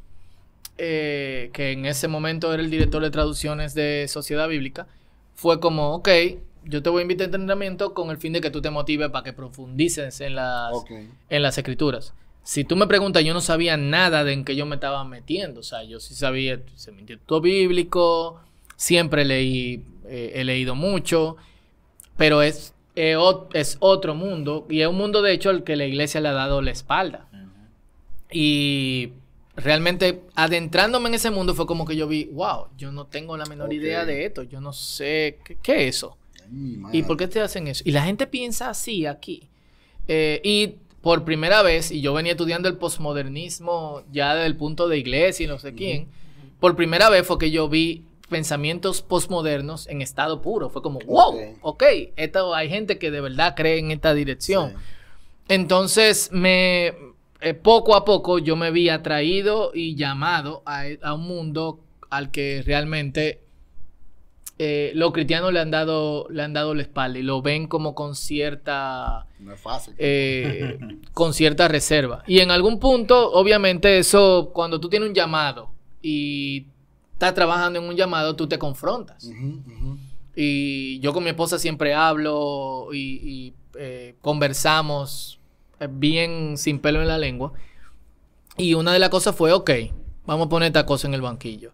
que en ese momento era el director de traducciones de Sociedad Bíblica, fue como, ok, yo te voy a invitar a entrenamiento con el fin de que tú te motives para que profundices en las escrituras. Si tú me preguntas, yo no sabía nada de en qué yo me estaba metiendo. O sea, yo sí sabía instituto bíblico, siempre he leído mucho, pero es otro mundo, y es un mundo, de hecho, al que la iglesia le ha dado la espalda. Y realmente, adentrándome en ese mundo, fue como que yo vi, wow, yo no tengo la menor idea de esto, yo no sé, ¿qué es eso? ¿Y por qué te hacen eso? Y la gente piensa así aquí. Y por primera vez, y yo venía estudiando el posmodernismo ya desde el punto de iglesia y no sé quién, por primera vez fue que yo vi pensamientos posmodernos en estado puro. Fue como, wow, ok, hay gente que de verdad cree en esta dirección. Sí. Entonces, poco a poco yo me vi atraído y llamado a un mundo al que realmente los cristianos le han dado la espalda y lo ven como con cierta No es fácil. con cierta reserva. Y en algún punto, obviamente, eso, cuando tú tienes un llamado y estás trabajando en un llamado, tú te confrontas. Y yo con mi esposa siempre hablo y conversamos bien sin pelo en la lengua. Y una de las cosas fue, ok, vamos a poner esta cosa en el banquillo.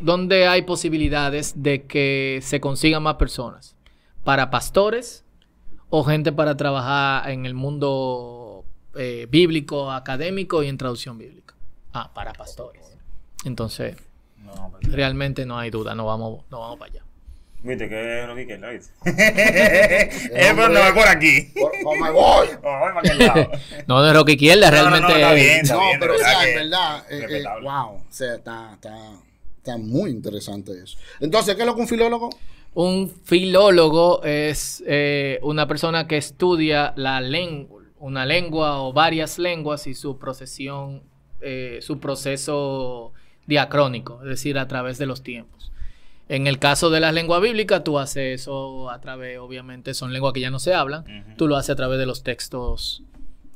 ¿Dónde hay posibilidades de que se consigan más personas? ¿Para pastores o gente para trabajar en el mundo bíblico, académico y en traducción bíblica? Para pastores. Entonces, No, pero- realmente no hay duda, no vamos para allá. Viste que es lo que quiere, ¿viste? Pero no es por aquí. Por me voy. Vamos para aquel lado. No de roca izquierda, No, no, no, realmente. está bien. No, de pero o verdad sea, que en verdad, respetable. wow, o sea, está muy interesante eso. Entonces, ¿qué es lo que un filólogo? Un filólogo es una persona que estudia una lengua o varias lenguas y su procesión, su proceso diacrónico, es decir, a través de los tiempos. En el caso de las lenguas bíblicas, tú haces eso a través, obviamente, son lenguas que ya no se hablan, tú lo haces a través de los textos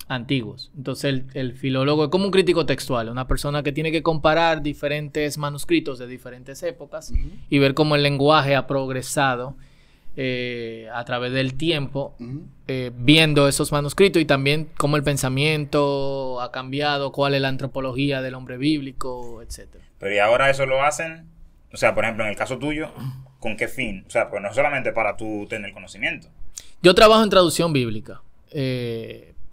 antiguos. Entonces, el filólogo es como un crítico textual, una persona que tiene que comparar diferentes manuscritos de diferentes épocas y ver cómo el lenguaje ha progresado a través del tiempo, Ujú. viendo esos manuscritos y también cómo el pensamiento ha cambiado, cuál es la antropología del hombre bíblico, etcétera. Pero y ahora eso lo hacen, o sea, por ejemplo, en el caso tuyo, ¿con qué fin? O sea, pues no solamente para tú tener conocimiento. Yo trabajo en traducción bíblica.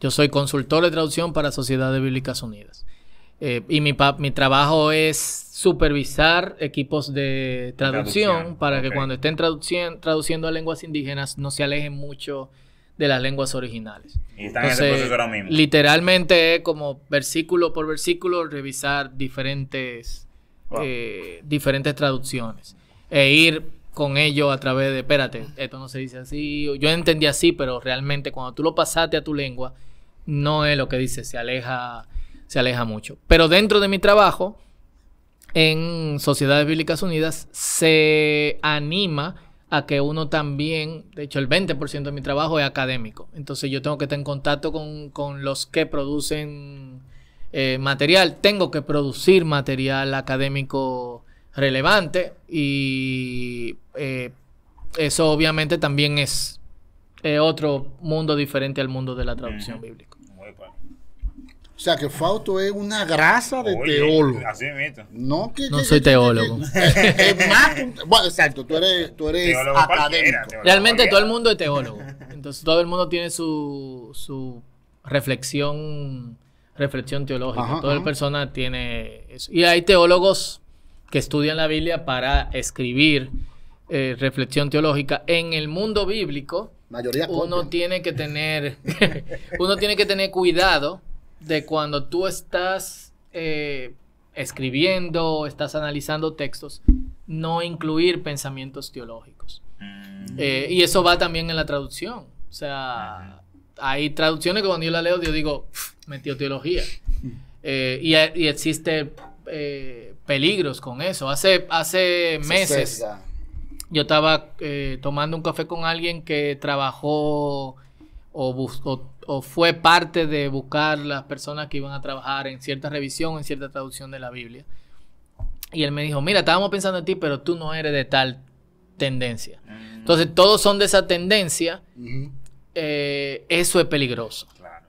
Yo soy consultor de traducción para Sociedades Bíblicas Unidas. Y mi trabajo es supervisar equipos de traducción para que ok. cuando estén traduciendo a lenguas indígenas no se alejen mucho de las lenguas originales. Y están en ese proceso ahora mismo. Literalmente es como versículo por versículo revisar diferentes, Wow. diferentes traducciones e ir con ello a través de, espérate, esto no se dice así, o yo entendí así, pero realmente cuando tú lo pasaste a tu lengua, no es lo que dice, se aleja mucho. Pero dentro de mi trabajo, en Sociedades Bíblicas Unidas, se anima a que uno también, de hecho el 20% de mi trabajo es académico, entonces yo tengo que estar en contacto con los que producen material, tengo que producir material académico relevante y eso obviamente también es otro mundo diferente al mundo de la traducción bíblica. Muy bueno. O sea, que Fausto es una grasa de Oye, teólogo. Así mismo. No, No soy teólogo. Es más bueno, exacto, tú eres Teólogo cualquiera, académico. teólogo Realmente cualquiera. todo el mundo es teólogo. Entonces todo el mundo tiene su reflexión teológica. Ajá, Toda ajá. persona tiene eso. Y hay teólogos que estudian la Biblia para escribir reflexión teológica. En el mundo bíblico, Mayoría uno copian. tiene que tener cuidado de cuando tú estás escribiendo, estás analizando textos, no incluir pensamientos teológicos. Y eso va también en la traducción. O sea, hay traducciones que cuando yo la leo, yo digo, metió teología. Y existe peligros con eso. Hace Se meses sesga. yo estaba tomando un café con alguien que trabajó o fue parte de buscar las personas que iban a trabajar en cierta revisión, en cierta traducción de la Biblia. Y él me dijo, mira, estábamos pensando en ti, pero tú no eres de tal tendencia. Entonces, todos son de esa tendencia. Ujú. Eso es peligroso. Claro.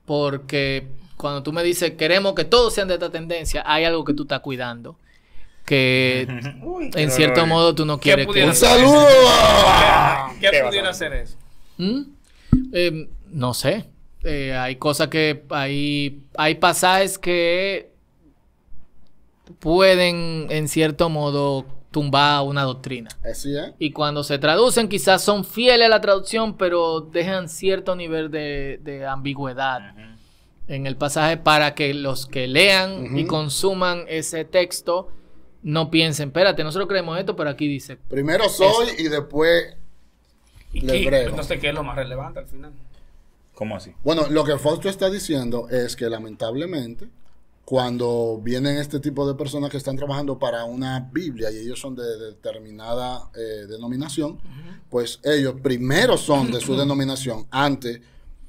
Porque cuando tú me dices, queremos que todos sean de esta tendencia, hay algo que tú estás cuidando. Que Uy, qué en cierto dolor. modo tú no quieres pudiera Un que... ser? saludo. ¿Qué ¿Qué pudiera vas a hacer eso? ¿Mm? No sé. Hay cosas que... Hay pasajes que pueden, en cierto modo, tumbar una doctrina. Así es. Y cuando se traducen, quizás son fieles a la traducción, pero dejan cierto nivel de ambigüedad en el pasaje para que los que lean y consuman ese texto no piensen, espérate, nosotros creemos esto, pero aquí dice. Primero soy y después le brego. Entonces, ¿qué es lo más relevante al final? ¿Cómo así? Bueno, lo que Fausto está diciendo es que lamentablemente cuando vienen este tipo de personas que están trabajando para una Biblia y ellos son de determinada denominación, pues ellos primero son de su denominación antes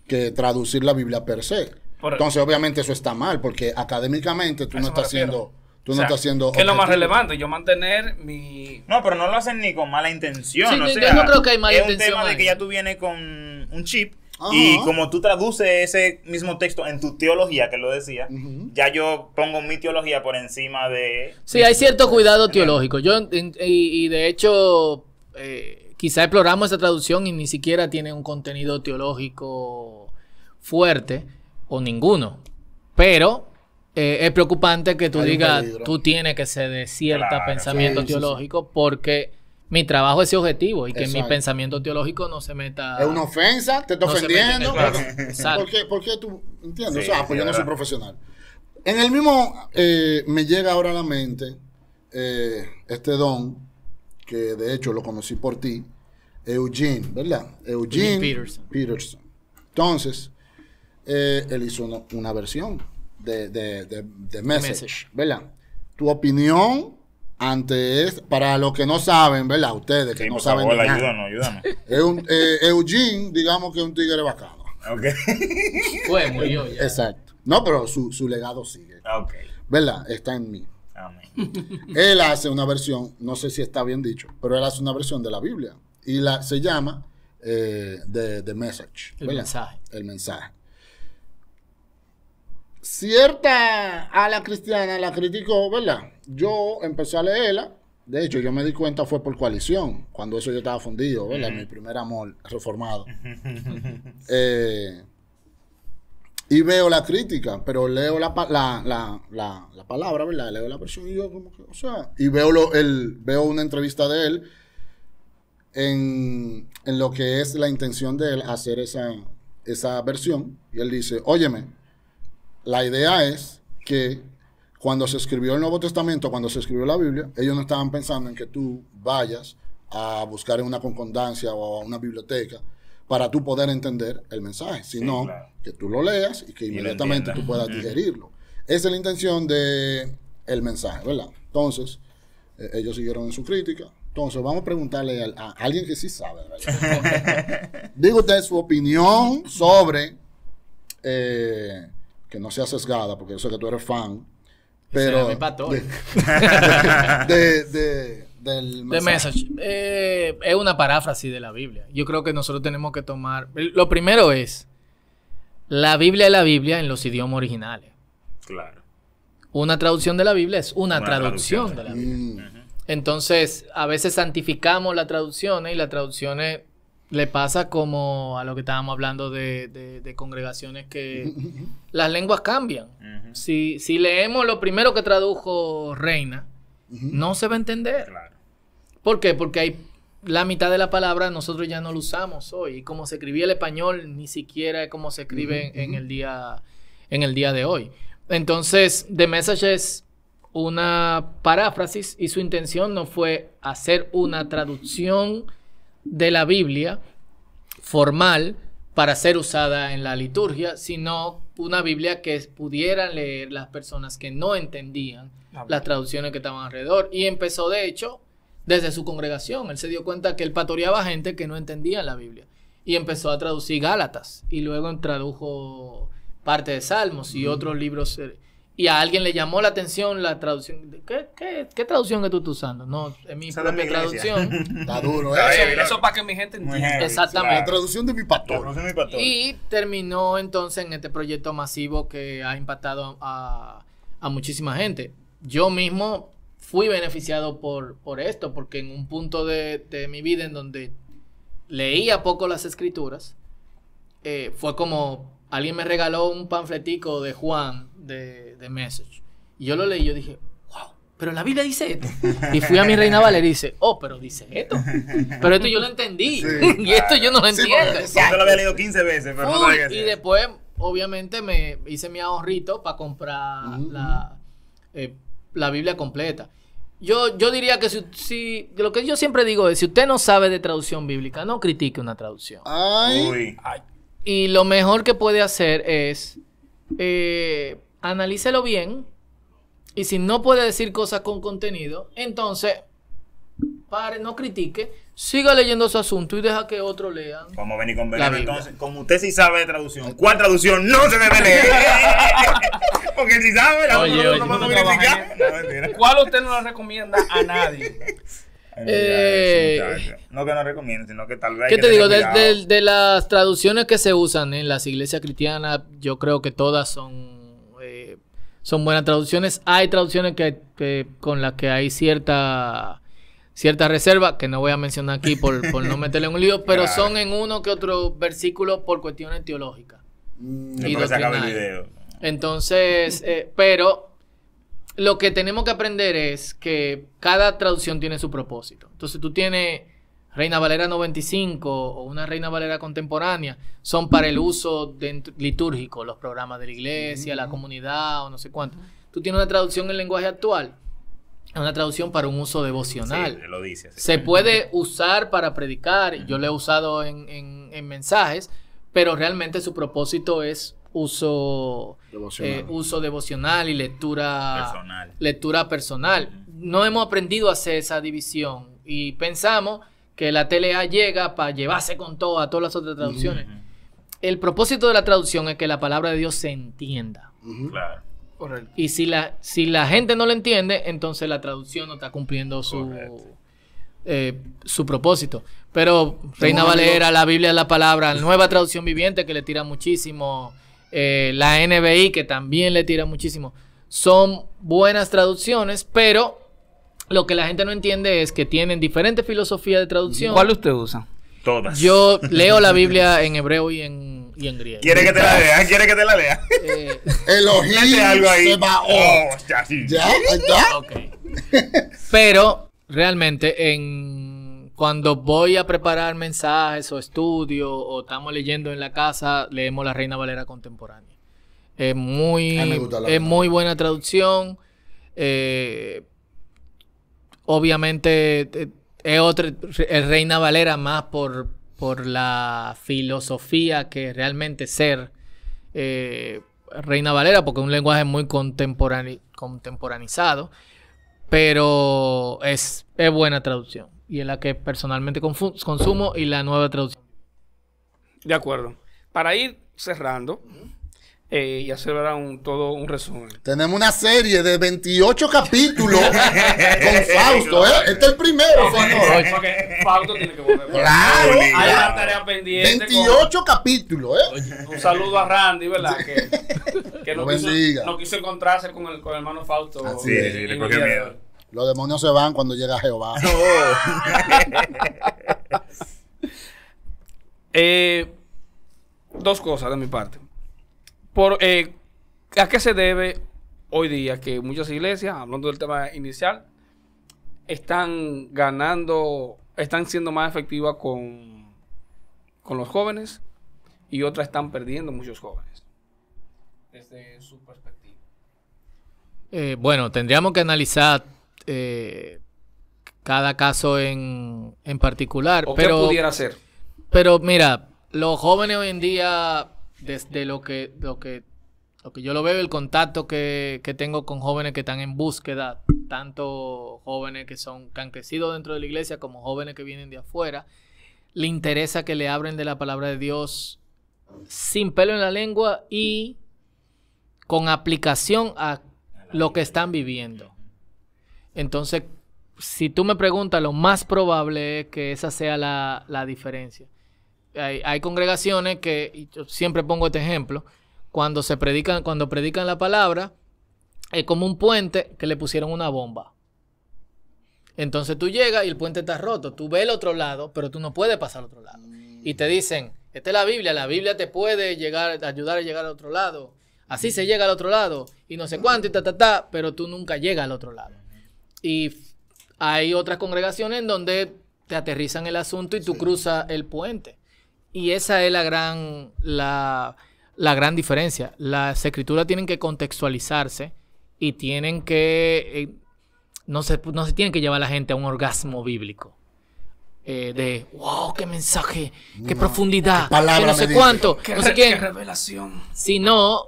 que traducir la Biblia per se. Entonces, obviamente eso está mal porque académicamente tú A no eso me estás refiero. siendo... Tú O no sea, estás haciendo... ¿qué es lo más objetivo. relevante? Yo mantener mi... No, pero no lo hacen ni con mala intención. Sí, o yo sea, no creo que hay mala es intención un tema de ahí. que ya tú vienes con un chip Ajá. y como tú traduces ese mismo texto en tu teología, que lo decía, Ujú. ya yo pongo mi teología por encima de... Sí, hay cierto cuidado teológico. Y de hecho, quizá exploramos esa traducción y ni siquiera tiene un contenido teológico fuerte o ninguno. Pero es preocupante que tú Hay un digas, peligro. tú tienes que ser de cierto Claro, pensamiento sí, sí, teológico porque mi trabajo es ese objetivo y que mi Exacto. pensamiento teológico no se meta... Es una ofensa, te está No se mete en el ofendiendo. claro. porque- Exacto. ¿Por qué tú entiendes? Sí, o sea, pues sí, yo no soy verdad. profesional. En el mismo me llega ahora a la mente este don, que de hecho lo conocí por ti, Eugene, ¿verdad? Eugene Peterson. Entonces, él hizo una versión de Message, ¿verdad? Tu opinión ante para los que no saben, ¿verdad? Ustedes que Sí, no por saben favor, de nada. ayúdanos. Eugene, digamos que es un tigre bacano. Ok. Fue, murió ya. Exacto. No, pero su legado sigue. Ok. ¿Verdad? Está en mí. Amén. Él hace una versión, no sé si está bien dicho, pero él hace una versión de la Biblia. Y se llama The Message. El ¿verdad? mensaje. El mensaje. Cierta ala cristiana la criticó, ¿verdad? Yo empecé a leerla. De hecho, yo me di cuenta fue por coalición, cuando eso yo estaba fundido, ¿verdad? Mi primer amor reformado. Y veo la crítica, pero leo la palabra, ¿verdad? Leo la versión y yo como que, o sea, y veo una entrevista de él en lo que es la intención de él hacer esa versión. Y él dice, óyeme, la idea es que cuando se escribió el Nuevo Testamento, cuando se escribió la Biblia, ellos no estaban pensando en que tú vayas a buscar en una concordancia o a una biblioteca para tú poder entender el mensaje, sino claro, que tú lo leas y que inmediatamente tú puedas digerirlo. Esa es la intención del mensaje, ¿verdad? Entonces, ellos siguieron en su crítica. Entonces, vamos a preguntarle a alguien que sí sabe, ¿verdad? Diga usted su opinión sobre, que no sea sesgada, porque yo sé que tú eres fan, pero del The Message. Es una paráfrasis de la Biblia. Yo creo que nosotros tenemos que tomar... Lo primero es, la Biblia es la Biblia en los idiomas originales. Claro. Una traducción de la Biblia es una traducción de la Biblia. Entonces, a veces santificamos las traducciones y las traducciones le pasa como a lo que estábamos hablando de congregaciones que las lenguas cambian. Si leemos lo primero que tradujo Reina, no se va a entender. Claro. ¿Por qué? Porque la mitad de la palabra nosotros ya no lo usamos hoy. Y como se escribía el español, ni siquiera es como se escribe en el día de hoy. Entonces, The Message es una paráfrasis y su intención no fue hacer una traducción de la Biblia formal para ser usada en la liturgia, sino una Biblia que pudieran leer las personas que no entendían las traducciones que estaban alrededor. Y empezó, de hecho, desde su congregación. Él se dio cuenta que él pastoreaba gente que no entendía la Biblia. Y empezó a traducir Gálatas. Y luego tradujo parte de Salmos y otros libros. Y a alguien le llamó la atención la traducción. ¿Qué traducción que tú estás usando? No, es mi propia traducción. Está duro, Eso para que mi gente entienda. Exactamente. La traducción de mi pastor. Y terminó entonces en este proyecto masivo que ha impactado a muchísima gente. Yo mismo fui beneficiado por esto, porque en un punto de mi vida en donde leía poco las escrituras, fue como alguien me regaló un panfletico de Juan de Message. Y yo lo leí y yo dije, wow, pero la Biblia dice esto. Y fui a mi Reina Valeria y dice, oh, pero dice esto. Pero esto yo lo entendí. Sí, y esto yo no lo entiendo. Yo lo había leído 15 veces, pero no sabía que y después, obviamente, me hice mi ahorrito para comprar la Biblia completa. Yo diría que si lo que yo siempre digo es, si usted no sabe de traducción bíblica, no critique una traducción. Ay. Y lo mejor que puede hacer es analícelo bien, y si no puede decir cosas con contenido, entonces pare, no critique, siga leyendo su asunto y deja que otros lean. Vamos a venir con Belén. Entonces, como usted sí sabe de traducción, ¿cuál traducción no se debe leer? Porque si sabe, no vamos a verificar. ¿Cuál usted no le recomienda a nadie? No que no recomiendo, sino que tal vez. ¿Qué te digo? De las traducciones que se usan en las iglesias cristianas, yo creo que todas son buenas traducciones. Hay traducciones que con las que hay cierta reserva, que no voy a mencionar aquí por no meterle en un lío, pero claro, son en uno que otro versículo por cuestiones teológicas. Y se acaba el video. Entonces, pero lo que tenemos que aprender es que cada traducción tiene su propósito. Entonces tú tienes Reina Valera 95 o una Reina Valera contemporánea, son para el uso litúrgico, los programas de la iglesia, la comunidad o no sé cuánto. Tú tienes una traducción en lenguaje actual, una traducción para un uso devocional. Sí, lo dice, se puede usar para predicar, yo lo he usado en mensajes, pero realmente su propósito es uso devocional y lectura personal. No hemos aprendido a hacer esa división y pensamos que la TLA llega para llevarse con todas las otras traducciones. El propósito de la traducción es que la palabra de Dios se entienda. Claro. Correcto. Y si la gente no lo entiende, entonces la traducción no está cumpliendo su su propósito. Pero Reina Valera, la Biblia es la palabra, la Nueva Traducción Viviente que le tira muchísimo, la NBI que también le tira muchísimo. Son buenas traducciones, pero lo que la gente no entiende es que tienen diferentes filosofías de traducción. ¿Cuál usted usa? Todas. Yo leo la Biblia en hebreo y en griego. ¿Quiere que te la lea? ¿Quiere que te la lea? Elohim Mete algo ahí. Sebaot. Oh, ya, sí. ¿Ya? ¿Ahí está? Ok. Pero realmente cuando voy a preparar mensajes o estudio o estamos leyendo en la casa, leemos la Reina Valera contemporánea. Es A mí me gusta la Reina muy buena traducción. Obviamente es Reina Valera más por la filosofía que realmente ser Reina Valera, porque es un lenguaje muy contemporanizado, pero es buena traducción y es la que personalmente consumo y la Nueva Traducción. De acuerdo. Para ir cerrando y hacer ahora todo un resumen. Tenemos una serie de 28 capítulos con Fausto, ¿eh? Este es el primero, señor. Porque Fausto tiene que volver. Claro. Hay una tarea pendiente. 28 capítulos, ¿eh? Un saludo a Randy, ¿verdad? Que Lo bendiga. no quiso encontrarse con el hermano Fausto. Así es, sí, le cogió miedo. Los demonios se van cuando llega Jehová. Dos cosas de mi parte. ¿A qué se debe hoy día que muchas iglesias, hablando del tema inicial, están siendo más efectivas con los jóvenes y otras están perdiendo muchos jóvenes? Desde su perspectiva. Bueno, tendríamos que analizar cada caso en particular. ¿O pero, qué pudiera ser? Pero mira, los jóvenes hoy en día, desde lo que yo lo veo, el contacto que tengo con jóvenes que están en búsqueda, tanto jóvenes que han crecido dentro de la iglesia como jóvenes que vienen de afuera, le interesa que le hablen de la palabra de Dios sin pelo en la lengua y con aplicación a lo que están viviendo. Entonces, si tú me preguntas, lo más probable es que esa sea la diferencia. Hay congregaciones que, y yo siempre pongo este ejemplo, cuando predican la palabra, es como un puente que le pusieron una bomba. Entonces tú llegas y el puente está roto. Tú ves el otro lado, pero tú no puedes pasar al otro lado. Y te dicen, esta es la Biblia te puede ayudar a llegar al otro lado. Así se llega al otro lado. Y no sé cuánto, y pero tú nunca llegas al otro lado. Y hay otras congregaciones en donde te aterrizan el asunto y tú cruzas el puente. Y esa es la gran diferencia. Las escrituras tienen que contextualizarse y tienen que... no se tienen que llevar a la gente a un orgasmo bíblico. De, wow, qué mensaje, qué profundidad, qué no sé cuánto, no sé qué. Qué revelación. Si no,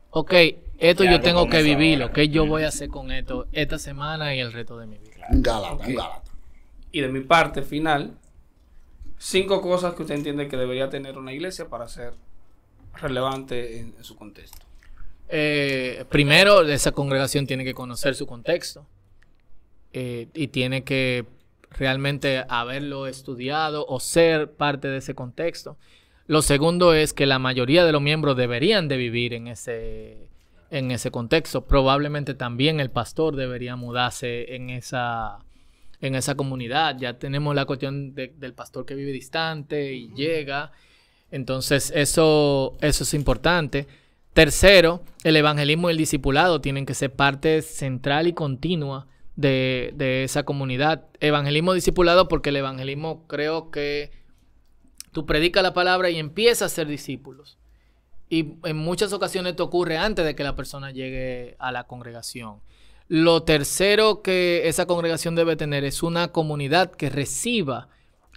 ok, esto ¿Qué yo hago tengo con que eso vivirlo. ahora? ¿Qué yo voy a hacer con esto esta semana y el resto de mi vida? Un Gálata, un Gálata. Y de mi parte final, 5 cosas que usted entiende que debería tener una iglesia para ser relevante en su contexto. Primero, esa congregación tiene que conocer su contexto y tiene que realmente haberlo estudiado o ser parte de ese contexto. Lo segundo es que la mayoría de los miembros deberían de vivir en ese contexto. Probablemente también el pastor debería mudarse en esa comunidad. Ya tenemos la cuestión del pastor que vive distante y llega. Entonces eso es importante. Tercero, el evangelismo y el discipulado tienen que ser parte central y continua de esa comunidad. Evangelismo discipulado porque el evangelismo creo que tú predicas la palabra y empiezas a ser discípulos. Y en muchas ocasiones te ocurre antes de que la persona llegue a la congregación. Lo tercero que esa congregación debe tener es una comunidad que reciba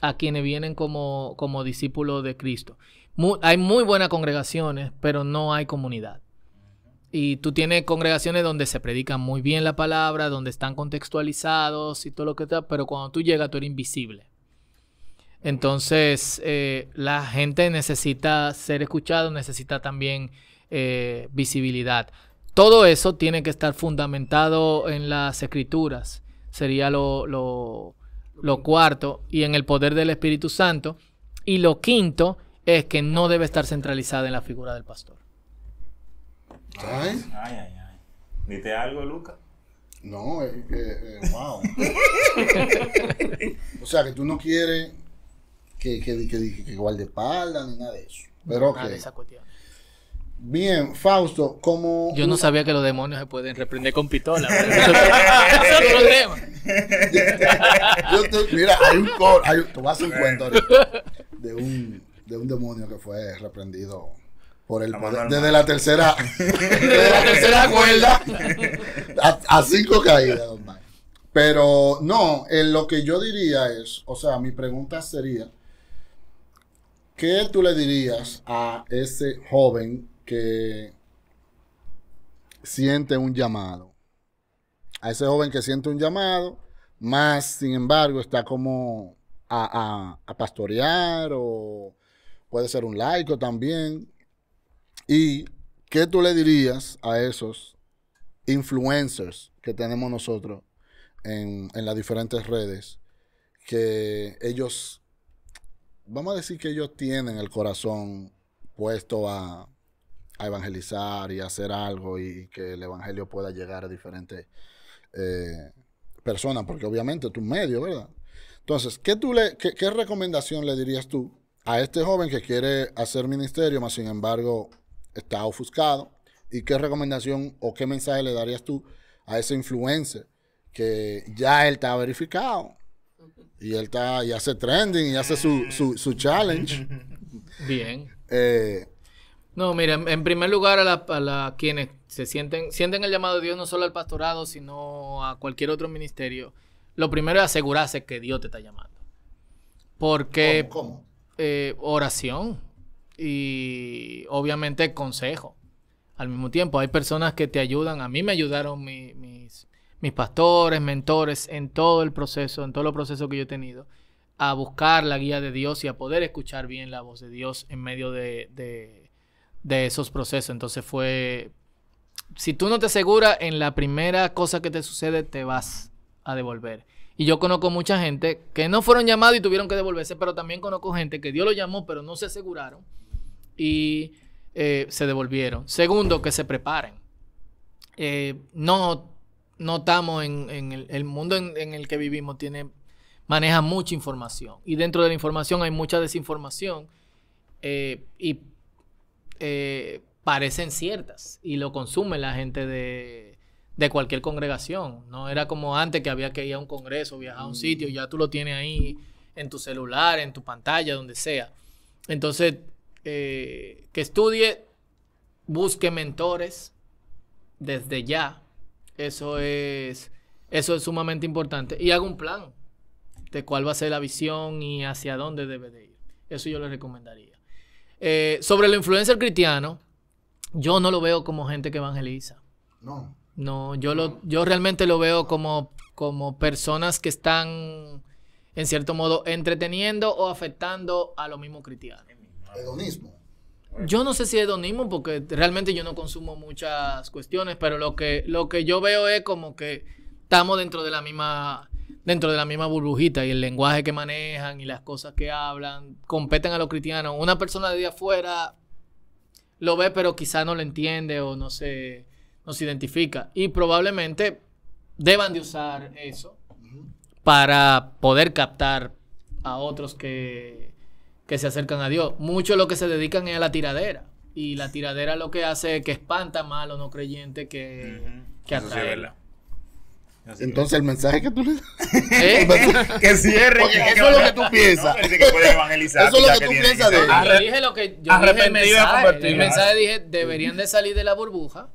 a quienes vienen como discípulos de Cristo. Hay muy buenas congregaciones, pero no hay comunidad. Y tú tienes congregaciones donde se predica muy bien la palabra, donde están contextualizados y todo lo que está, pero cuando tú llegas tú eres invisible. Entonces, la gente necesita ser escuchado, necesita también visibilidad. Todo eso tiene que estar fundamentado en las escrituras. Sería lo Lo cuarto, y en el poder del Espíritu Santo. Y lo quinto es que no debe estar centralizada en la figura del pastor. ¿Ay? Ay. ¿Viste algo, Lucas? No, es que, wow. O sea, que tú no quieres que guardaespaldas ni nada de eso. Pero Nada de ok. esa cuestión. Bien, Fausto, como... Yo no sabía que los demonios se pueden reprender con pistola. Pero eso es otro tema. Mira, te voy a hacer un cuento ahorita de un demonio que fue reprendido por el poder, desde la tercera cuerda a 5 caídas. Pero no, lo que yo diría es, o sea, mi pregunta sería, ¿qué tú le dirías a ese joven que siente un llamado? A ese joven que siente un llamado, más sin embargo está como a pastorear, o puede ser un laico también. ¿Y qué tú le dirías a esos influencers que tenemos nosotros en las diferentes redes? Que ellos, vamos a decir que ellos tienen el corazón puesto a evangelizar y a hacer algo, y que el evangelio pueda llegar a diferentes personas, porque obviamente es un medio, ¿verdad? Entonces, ¿qué recomendación le dirías tú a este joven que quiere hacer ministerio, más sin embargo está ofuscado? ¿Y qué recomendación o qué mensaje le darías tú a ese influencer que ya él está verificado y él está y hace trending y hace su challenge? Bien. Eh, No, mira, en primer lugar a quienes sienten el llamado de Dios, no solo al pastorado, sino a cualquier otro ministerio, lo primero es asegurarse que Dios te está llamando. Porque ¿Cómo? Oración y obviamente consejo. Al mismo tiempo, hay personas que te ayudan. A mí me ayudaron mis pastores, mentores en todo el proceso, en todos los procesos que yo he tenido, a buscar la guía de Dios y a poder escuchar bien la voz de Dios en medio de esos procesos. Entonces si tú no te aseguras en la primera cosa que te sucede, te vas a devolver. Y yo conozco mucha gente que no fueron llamados y tuvieron que devolverse, pero también conozco gente que Dios lo llamó, pero no se aseguraron y se devolvieron. Segundo, que se preparen. No estamos en el mundo en el que vivimos, maneja mucha información, y dentro de la información hay mucha desinformación, y parecen ciertas y lo consume la gente de cualquier congregación. No era como antes, que había que ir a un congreso, viajar a un sitio, ya tú lo tienes ahí en tu celular, en tu pantalla, donde sea. Entonces, que estudie, busque mentores desde ya. Eso es sumamente importante. Y haga un plan de cuál va a ser la visión y hacia dónde debe de ir. Eso yo le recomendaría. Sobre la influencer cristiano, yo no lo veo como gente que evangeliza. No, yo realmente lo veo como personas que están, en cierto modo, entreteniendo o afectando a los mismos cristianos. Hedonismo. Yo no sé si es hedonismo, porque realmente yo no consumo muchas cuestiones, pero lo que yo veo es como que estamos dentro de la misma burbujita, y el lenguaje que manejan y las cosas que hablan competen a los cristianos. Una persona de afuera lo ve, pero quizá no lo entiende o no se identifica, y probablemente deban de usar eso para poder captar a otros que se acercan a Dios. Muchos lo que se dedican es a la tiradera, y la tiradera lo que hace es que espanta más a los no creyentes que atrae. Entonces el mensaje que tú le das, Que cierre. porque eso es lo que tú piensas. No, dice que pueden evangelizar. Eso es lo ya que tú tienen piensas de ser. él. Yo dije lo que yo dije el mensaje. El mensaje dije, deberían de salir de la burbuja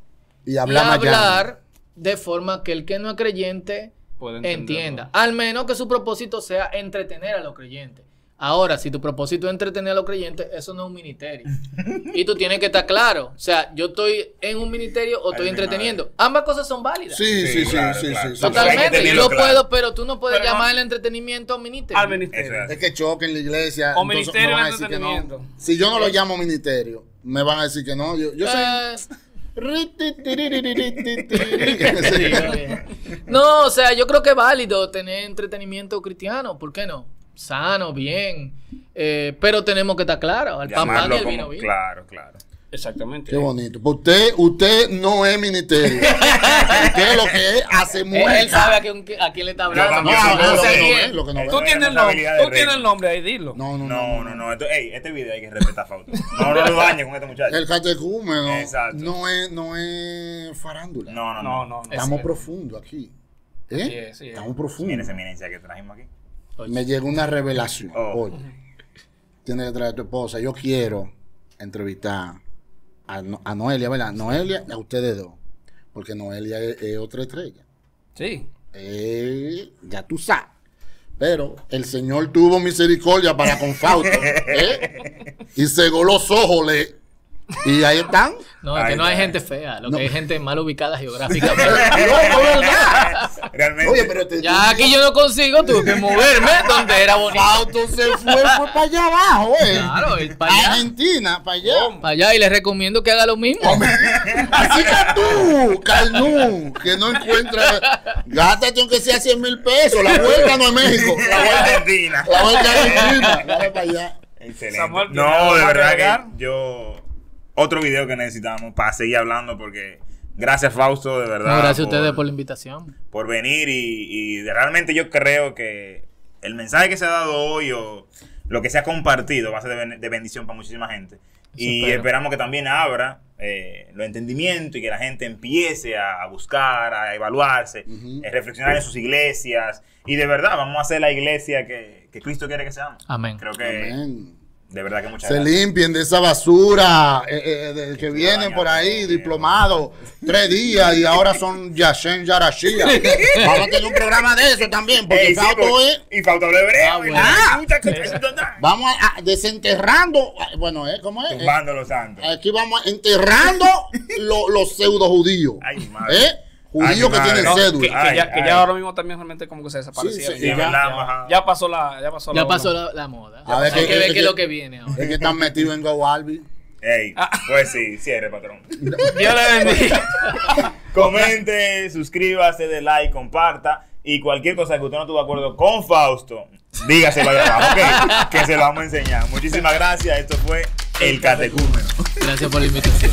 y y hablar de forma que el que no es creyente Puede entenderlo. entienda. Al menos que su propósito sea entretener a los creyentes. Ahora, si tu propósito es entretener a los creyentes, eso no es un ministerio. Y tú tienes que estar claro. O sea, yo estoy en un ministerio o estoy entreteniendo. Ambas cosas son válidas. Sí. Claro. Totalmente. Hay que Yo tenerlo puedo, pero tú no puedes Pero llamar el entretenimiento a un ministerio. Al ministerio. Eso Es que choquen la iglesia. O entonces ministerio me van a de decir que no. entretenimiento. Si yo no lo llamo ministerio, me van a decir que no. Yo soy... Sí, oye. No, o sea, yo creo que es válido tener entretenimiento cristiano, ¿por qué no? Sano, bien, pero tenemos que estar claros, al pan pan y Llamarlo al vino como, vino. claro, claro. Exactamente. Qué bonito. Pues usted no es ministerio. Usted lo que es hace muerta. Él sabe a quién le está hablando. Yo también, No, yo lo que sé no quién. ve, lo que no ve. Tú tienes el nombre, tú tienes el nombre ahí, dilo. No. No. Este video hay que respetar a Fausto. No lo dañe con este muchacho. El catecúmeno Exacto. no es farándula. No. Estamos profundos aquí. Sí es. Estamos profundos. Miren esa eminencia que trajimos aquí. Me llegó una revelación. Oh. Oye, tienes que traer a tu esposa. Yo quiero entrevistar a Noelia, ¿verdad? Noelia, a ustedes dos. Porque Noelia es otra estrella. Sí. Ya tú sabes. Pero el Señor tuvo misericordia para con Fausto. Y cegó los ojos. Y ahí están. No, es que no hay gente fea, lo que hay gente mal ubicada geográficamente. Realmente. Oye, pero Ya aquí yo no consigo, tuve que moverme donde era bonito. Fausto se fue para allá abajo, Claro, ir para allá. Argentina, para allá. Para allá y les recomiendo que haga lo mismo. Así que tú, Carnú, que no encuentras, gástate aunque sea 100,000 pesos. La vuelta no es México. La vuelta Argentina. es Argentina. Dale para allá. Excelente. Samuel, ¿tienes No, algo de más que verdad agregar? que yo. Otro video que necesitamos para seguir hablando porque. Gracias, Fausto, de verdad. No, gracias a ustedes por la invitación. Por venir y realmente yo creo que el mensaje que se ha dado hoy o lo que se ha compartido va a ser de bendición para muchísima gente. Y espero. esperamos que también abra los entendimientos y que la gente empiece a buscar, a evaluarse, a reflexionar en sus iglesias. Y de verdad, vamos a hacer la iglesia que Cristo quiere que seamos. Amén. Creo que Amén. de verdad que muchas Se gracias. limpien de esa basura que vienen por ahí diplomados 3 días y ahora son Yashen Yarashia. Vamos a tener un programa de eso también, porque Ey, sí, Fausto es. y Fausto habla hebreo. bueno. Vamos a desenterrando. Bueno, ¿cómo es? Tumbando los santos. Aquí vamos enterrando los pseudo judíos. Ay, mi madre. Judíos Ay, que mi tienen madre. cédula. Que Ay. ya ahora mismo también realmente como que se desaparecieron. Sí, Sí, ya, ¿verdad? Ajá. Ya pasó la Ya pasó la moda. A ver, Hay que ver que- qué es lo que viene ahora. Es que están metidos en Go Albi. Ey, pues sí, cierre, patrón. Dios le bendiga. Comente, suscríbase, dé like, comparta. Y cualquier cosa que usted no estuvo de acuerdo con Fausto, dígaselo ahí abajo, ¿ok? Que se lo vamos a enseñar. Muchísimas gracias. Esto fue El Catecúmeno. Gracias por la invitación.